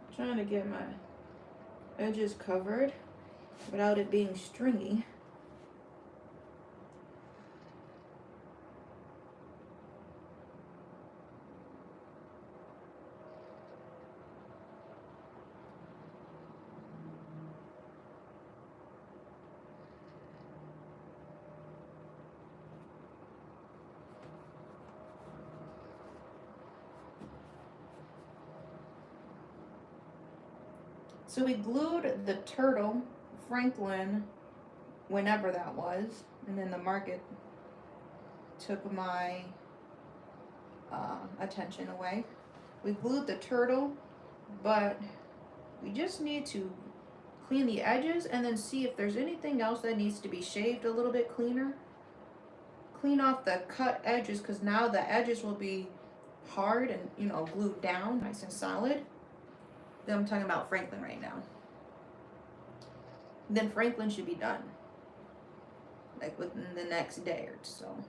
I'm trying to get my edges covered without it being stringy. So we glued the turtle, Franklin, whenever that was, and then the market took my attention away. We glued the turtle, but we just need to clean the edges and then see if there's anything else that needs to be shaved a little bit cleaner. Clean off the cut edges, because now the edges will be hard and, you know, glued down nice and solid. Then I'm talking about Franklin right now. Then Franklin should be done, like within the next day or so.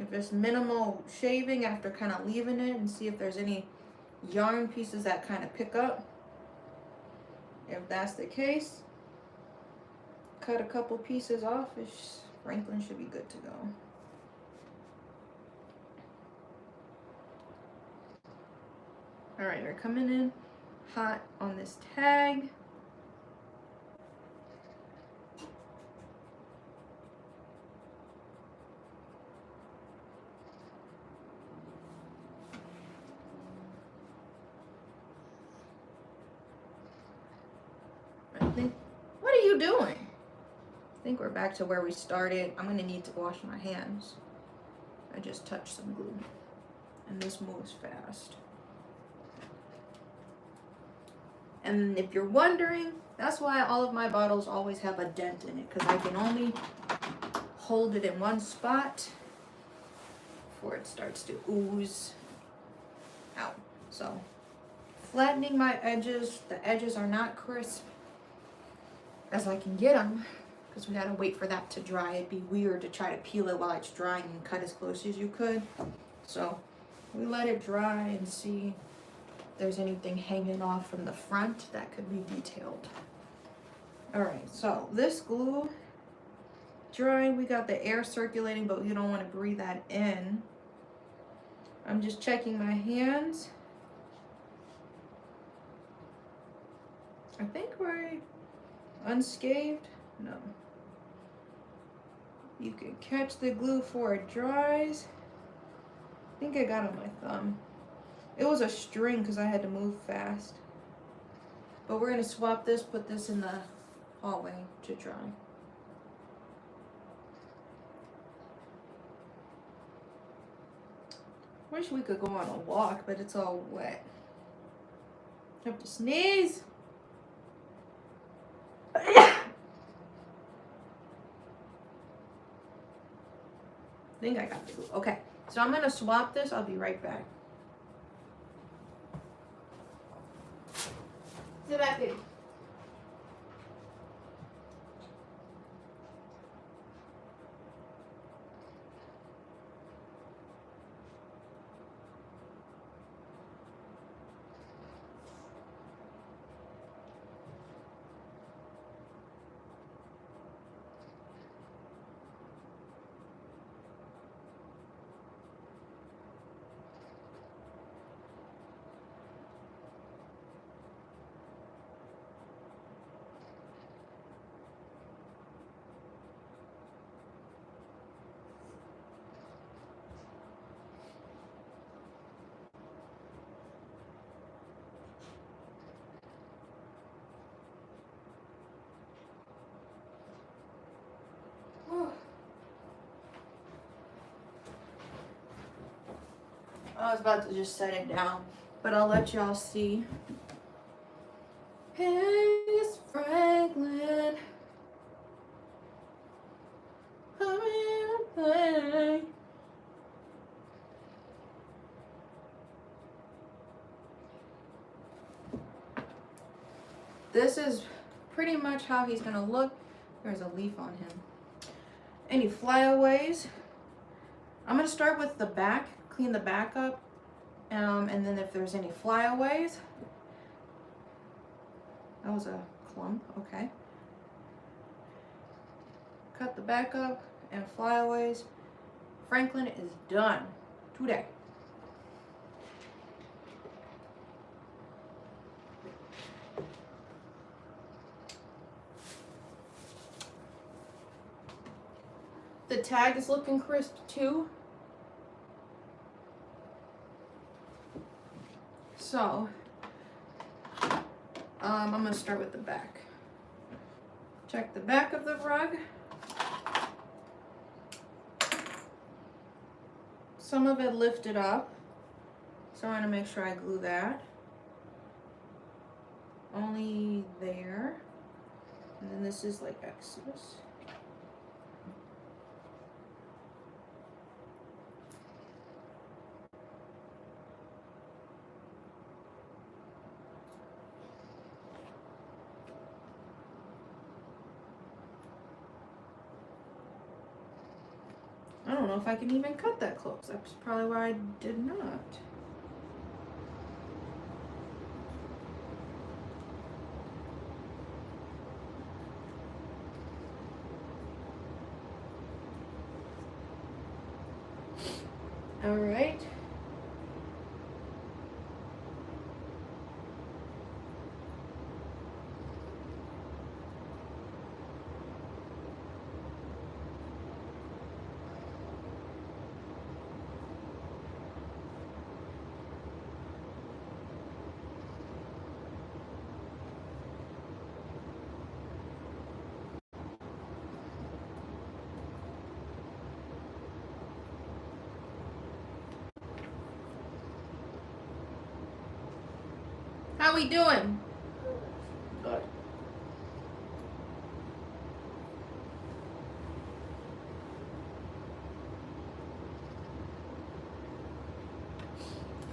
If it's minimal shaving after kind of leaving it, and see if there's any yarn pieces that kind of pick up. If that's the case, cut a couple pieces off. Franklin should be good to go. All right, we're coming in hot on this tag. What are you doing? I think we're back to where we started. I'm gonna need to wash my hands. I just touched some glue, and this moves fast. And if you're wondering, that's why all of my bottles always have a dent in it, because I can only hold it in one spot before it starts to ooze out. So, flattening my edges. The edges are not crisp as I can get them, because we gotta wait for that to dry. It'd be weird to try to peel it while it's drying and cut as close as you could. So, we let it dry and see there's anything hanging off from the front that could be detailed. All right, so this glue drying, we got the air circulating, but you don't want to breathe that in. I'm just checking my hands. I think we're unscathed. No. You can catch the glue before it dries. I think I got it on my thumb. It was a string because I had to move fast. But we're going to swap this, put this in the hallway to dry. Wish we could go on a walk, but it's all wet. Have to sneeze. I think I got the glue. Okay, so I'm going to swap this. I'll be right back. Sit back in. I was about to just set it down, but I'll let y'all see. Hey, it's Franklin. This is pretty much how he's gonna look. There's a leaf on him. Any flyaways? I'm gonna start with the back, clean the back up, and then if there's any flyaways. That was a clump, okay. Cut the back up and flyaways. Franklin is done today. The tag is looking crisp too. So, I'm gonna start with the back. Check the back of the rug. Some of it lifted up, so I want to make sure I glue that. Only there. And then this is like excess. I don't know if I can even cut that close. That's probably why I did not. All right. How we doing? Good.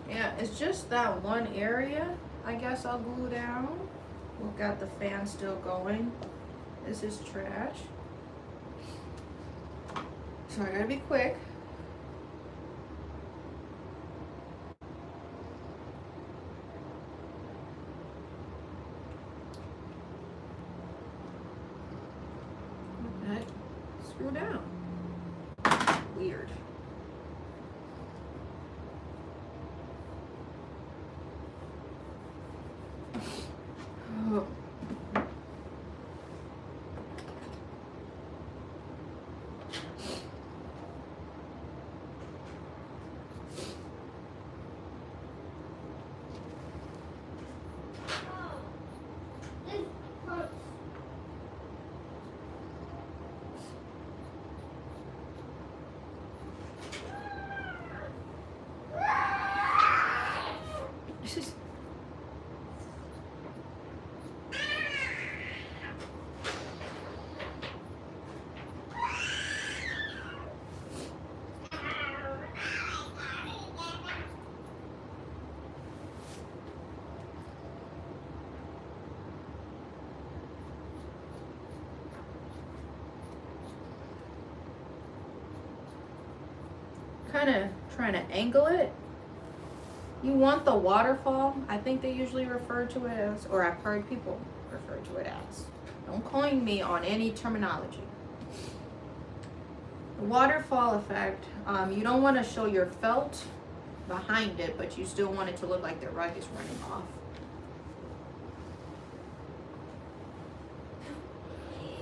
Yeah, it's just that one area. I guess I'll glue down. We've got the fan still going. This is trash. So I gotta be quick. Okay, screw down. Weird. Oh. This is kind of trying to angle it. You want the waterfall. I think they usually refer to it as, or I've heard people refer to it as. Don't coin me on any terminology. The waterfall effect, you don't want to show your felt behind it, but you still want it to look like the rug is running off.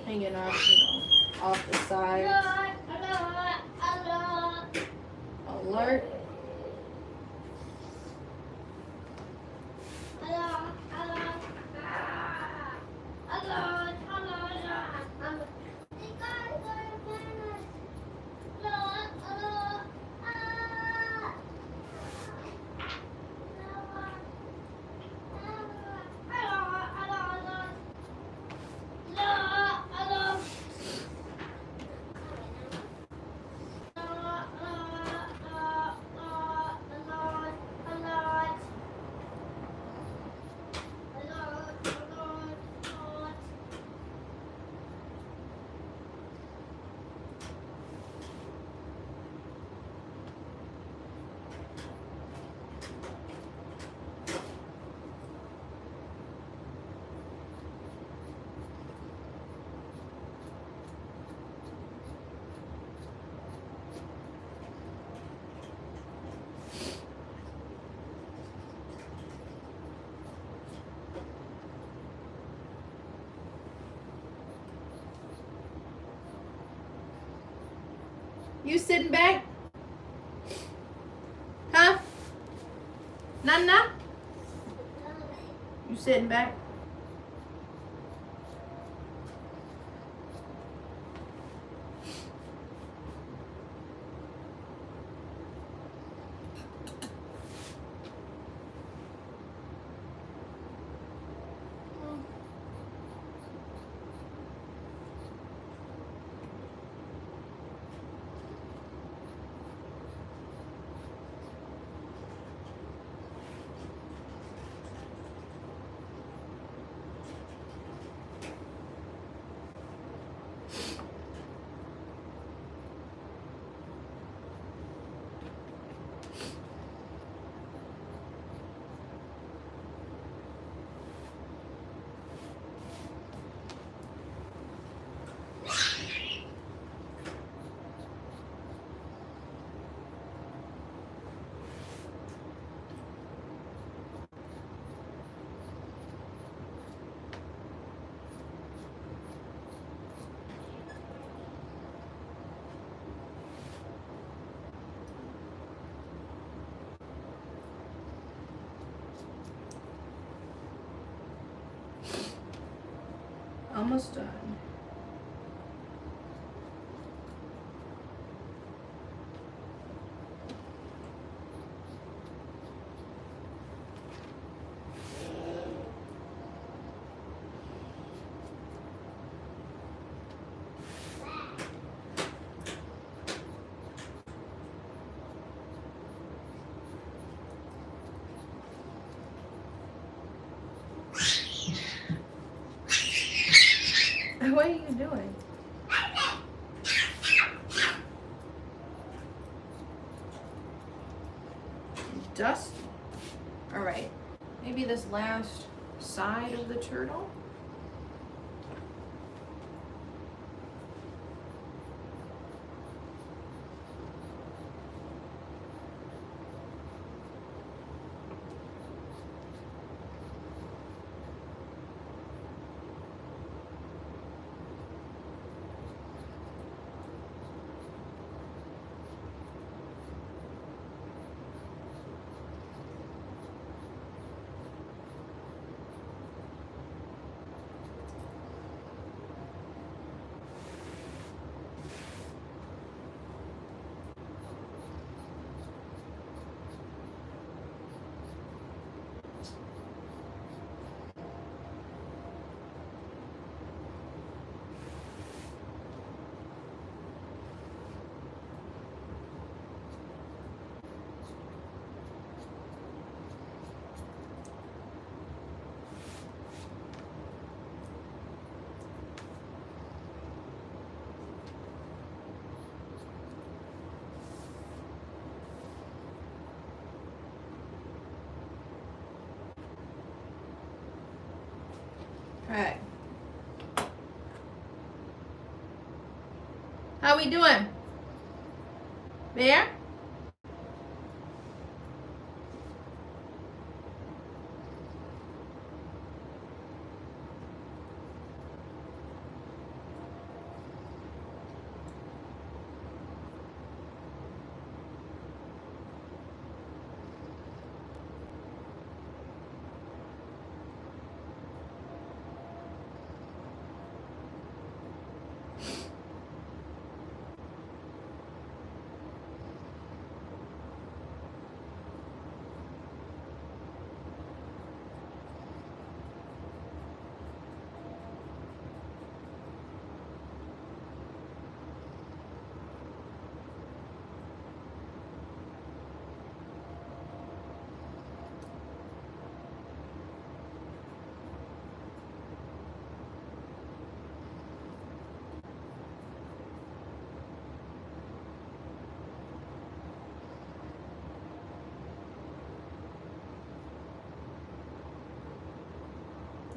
Hanging off, you know, off the side. Alert. You sitting back? Huh? Nana? You sitting back? Almost done. What are you doing? Dust. All right. Maybe this last side of the turtle. All right. How we doing? Bear?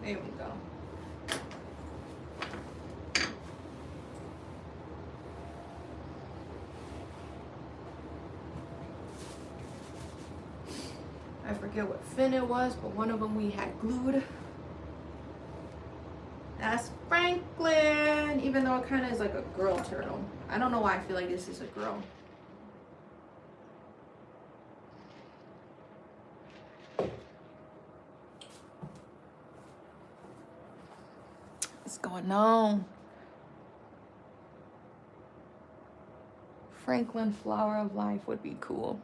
There we go. I forget what fin it was, but one of them we had glued. That's Franklin. Even even though it kind of is like a girl turtle. I don't know why I feel like this is a girl. What's going on? Franklin Flower of Life would be cool.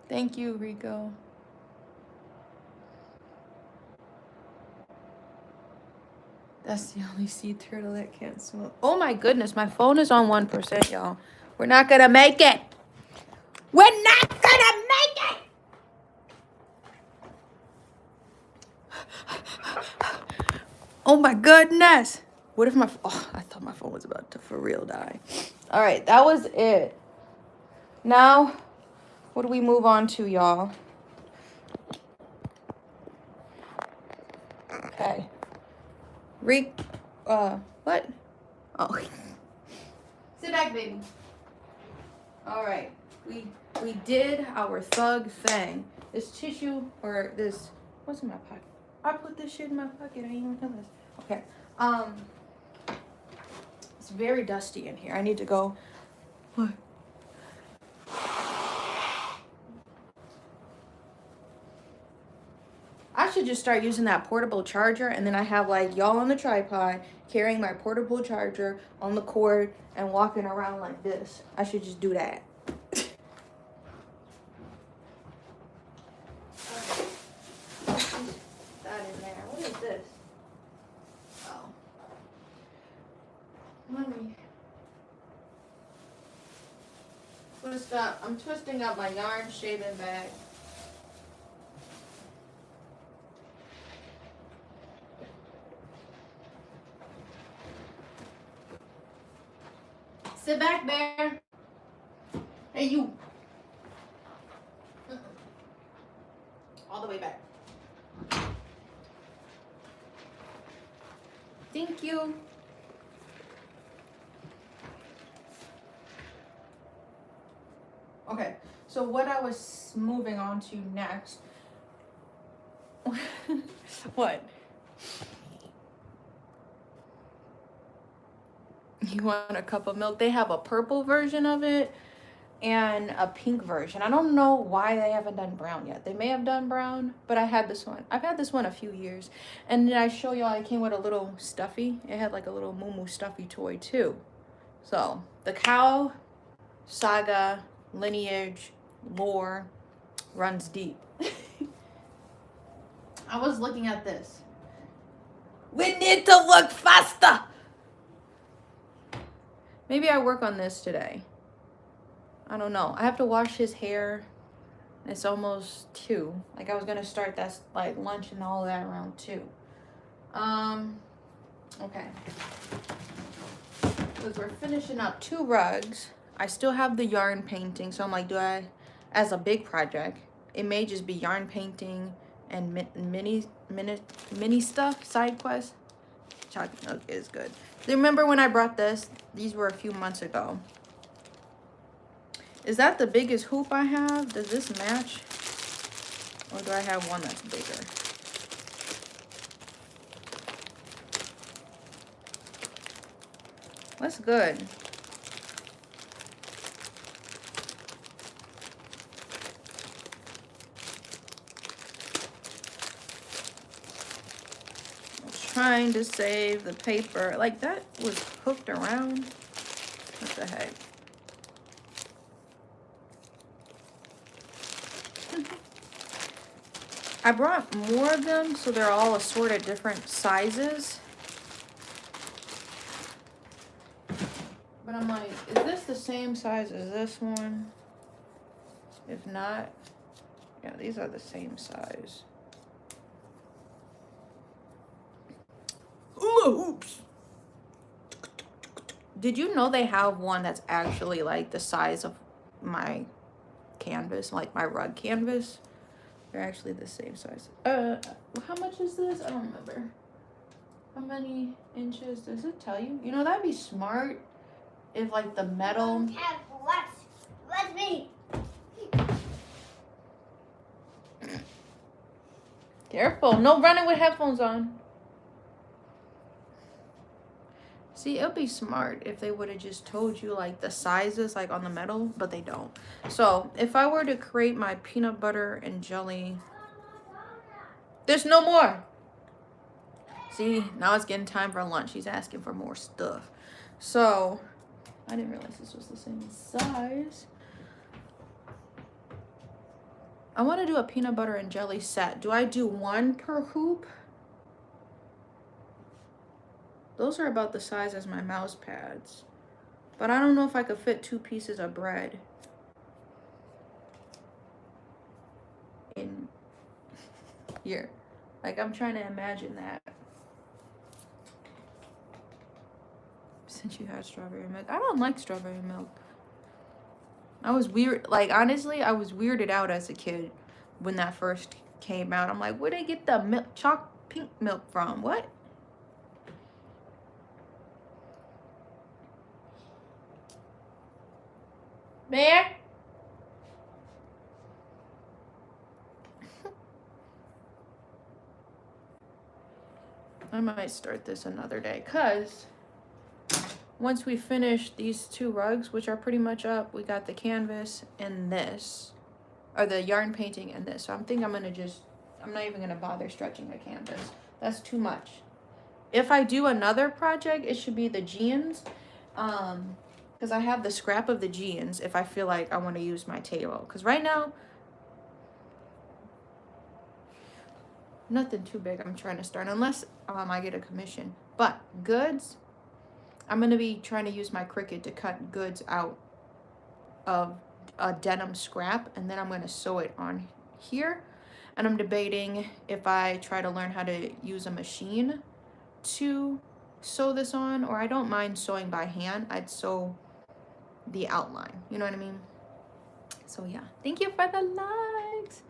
Thank you, Rico. That's the only sea turtle that can't swim. Oh my goodness, my phone is on 1%, y'all. We're not gonna make it. We're not gonna make it. Oh my goodness. What if my, oh, I thought my phone was about to for real die. All right, that was it. Now, what do we move on to, y'all? Okay. What? Oh. Sit back, baby. All right. We did our thug thing. This tissue, or this, what's in my pocket? I put this shit in my pocket. I didn't even know this. Okay. It's very dusty in here. I need to go. What? I should just start using that portable charger, and then I have like y'all on the tripod carrying my portable charger on the cord and walking around like this. I should just do that. That in there. What is this? Oh. Let me twist up. I'm twisting up my yarn shaving bag. Sit back, bear. Hey, you. All the way back. Thank you. Okay, so what I was moving on to next. What? You want a cup of milk? They have a purple version of it and a pink version. I don't know why they haven't done brown yet. They may have done brown, but I had this one. I've had this one a few years. And did I show y'all it came with a little stuffy? It had like a little moo stuffy toy too. So the cow saga lineage lore runs deep. I was looking at this. We need to look faster. Maybe I work on this today. I don't know. I have to wash his hair. It's almost 2. Like I was gonna start that like lunch and all that around 2. Okay. Because we're finishing up 2 rugs. I still have the yarn painting, so I'm like, do I, as a big project, it may just be yarn painting and mini stuff, side quests. Chocolate milk is good. Remember when I brought this? These were a few months ago. Is that the biggest hoop I have? Does this match? Or do I have one that's bigger? That's good. Trying to save the paper. Like that was hooked around. What the heck? I brought more of them so they're all assorted different sizes. But I'm like, is this the same size as this one? If not, yeah, these are the same size. Oops. Did you know they have one that's actually like the size of my canvas, like my rug canvas? They're actually the same size. How much is this? I don't remember. How many inches does it tell you? You know, that'd be smart if like the metal. Watch me. Careful, no running with headphones on. See, it would be smart if they would have just told you like the sizes like on the metal, but they don't. So if I were to create my peanut butter and jelly, there's no more. See, now it's getting time for lunch. He's asking for more stuff. So I didn't realize this was the same size. I want to do a peanut butter and jelly set. Do I do one per hoop? Those are about the size as my mouse pads. But I don't know if I could fit 2 pieces of bread in here. Like, I'm trying to imagine that. Since you had strawberry milk. I don't like strawberry milk. I was weird. Like, honestly, I was weirded out as a kid when that first came out. I'm like, where'd they get the milk, pink milk from? What? Bear? I might start this another day, because once we finish these 2 rugs, which are pretty much up, we got the canvas and this, or the yarn painting and this. So I'm thinking I'm not even gonna bother stretching the canvas. That's too much. If I do another project, it should be the jeans, because I have the scrap of the jeans if I feel like I want to use my table. Because right now, nothing too big I'm trying to start, unless I get a commission. But goods, I'm going to be trying to use my Cricut to cut goods out of a denim scrap, and then I'm going to sew it on here. And I'm debating if I try to learn how to use a machine to sew this on, or I don't mind sewing by hand. I'd sew the outline, you know what I mean? So yeah, thank you for the likes.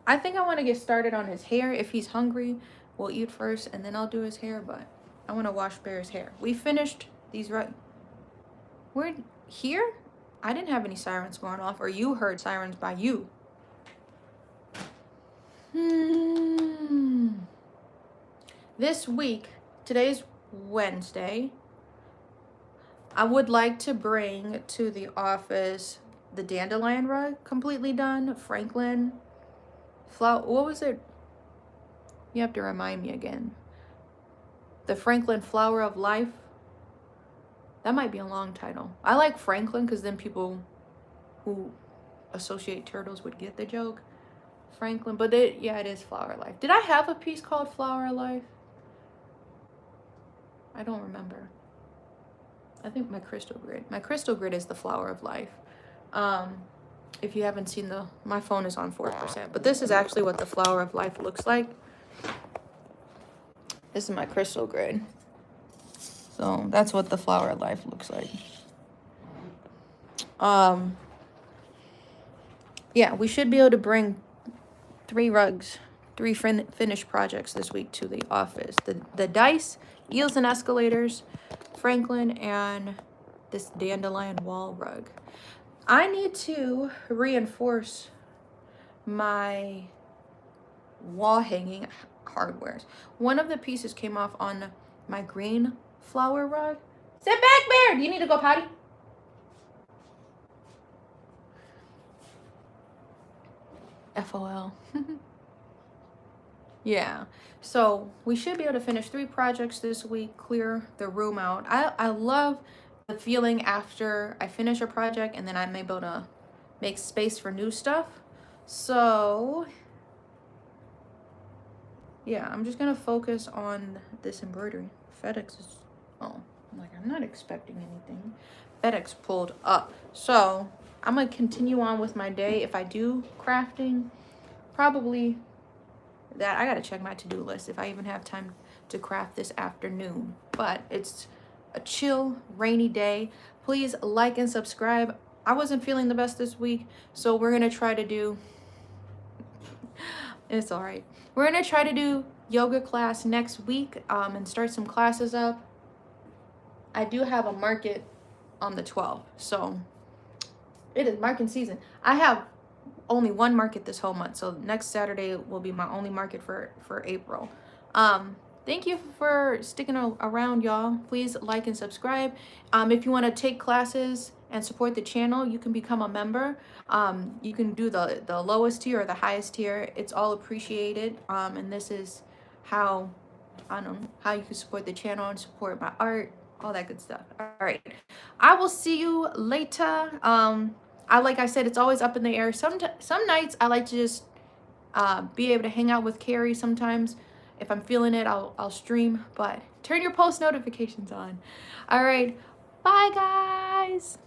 I think I want to get started on his hair. If he's hungry, we'll eat first and then I'll do his hair, but I want to wash Bear's hair. We finished these right. We're here? I didn't have any sirens going off, or you heard sirens by you. This week, today's Wednesday, I would like to bring to the office the dandelion rug, completely done. Franklin flower, what was it? You have to remind me again. The Franklin Flower of Life. That might be a long title. I like Franklin because then people who associate turtles would get the joke. Franklin, but it is Flower Life. Did I have a piece called Flower Life? I don't remember. I think my crystal grid. My crystal grid is the Flower of Life. If you haven't seen my phone is on 4%, but this is actually what the Flower of Life looks like. This is my crystal grid. So that's what the Flower of Life looks like. Yeah, we should be able to bring 3 rugs, 3 finished projects this week to the office. The dice, eels and escalators, Franklin, and this dandelion wall rug. I need to reinforce my wall hanging hardwares. One of the pieces came off on my green flower rug. Sit back, Bear! Do you need to go potty? FOL. Yeah, so we should be able to finish 3 projects this week, clear the room out. I love the feeling after I finish a project and then I'm able to make space for new stuff. So yeah, I'm just gonna focus on this embroidery. FedEx is, oh, I'm not expecting anything. FedEx pulled up. So I'm gonna continue on with my day. If I do crafting, probably that. I gotta check my to-do list if I even have time to craft this afternoon. But it's a chill, rainy day. Please like and subscribe. I wasn't feeling the best this week, so we're gonna try to do, it's all right. We're gonna try to do yoga class next week and start some classes up. I do have a market on the 12th, so it is market season. I have only 1 market this whole month, so next Saturday will be my only market for April. thank you for sticking around, y'all. Please like and subscribe. If you want to take classes and support the channel, you can become a member. You can do the lowest tier or the highest tier. It's all appreciated. And this is how, I don't know, how you can support the channel and support my art, all that good stuff. All right, I will see you later. Like I said, it's always up in the air. Some nights I like to just be able to hang out with Carrie. Sometimes if I'm feeling it, I'll stream, but turn your post notifications on. All right, bye guys.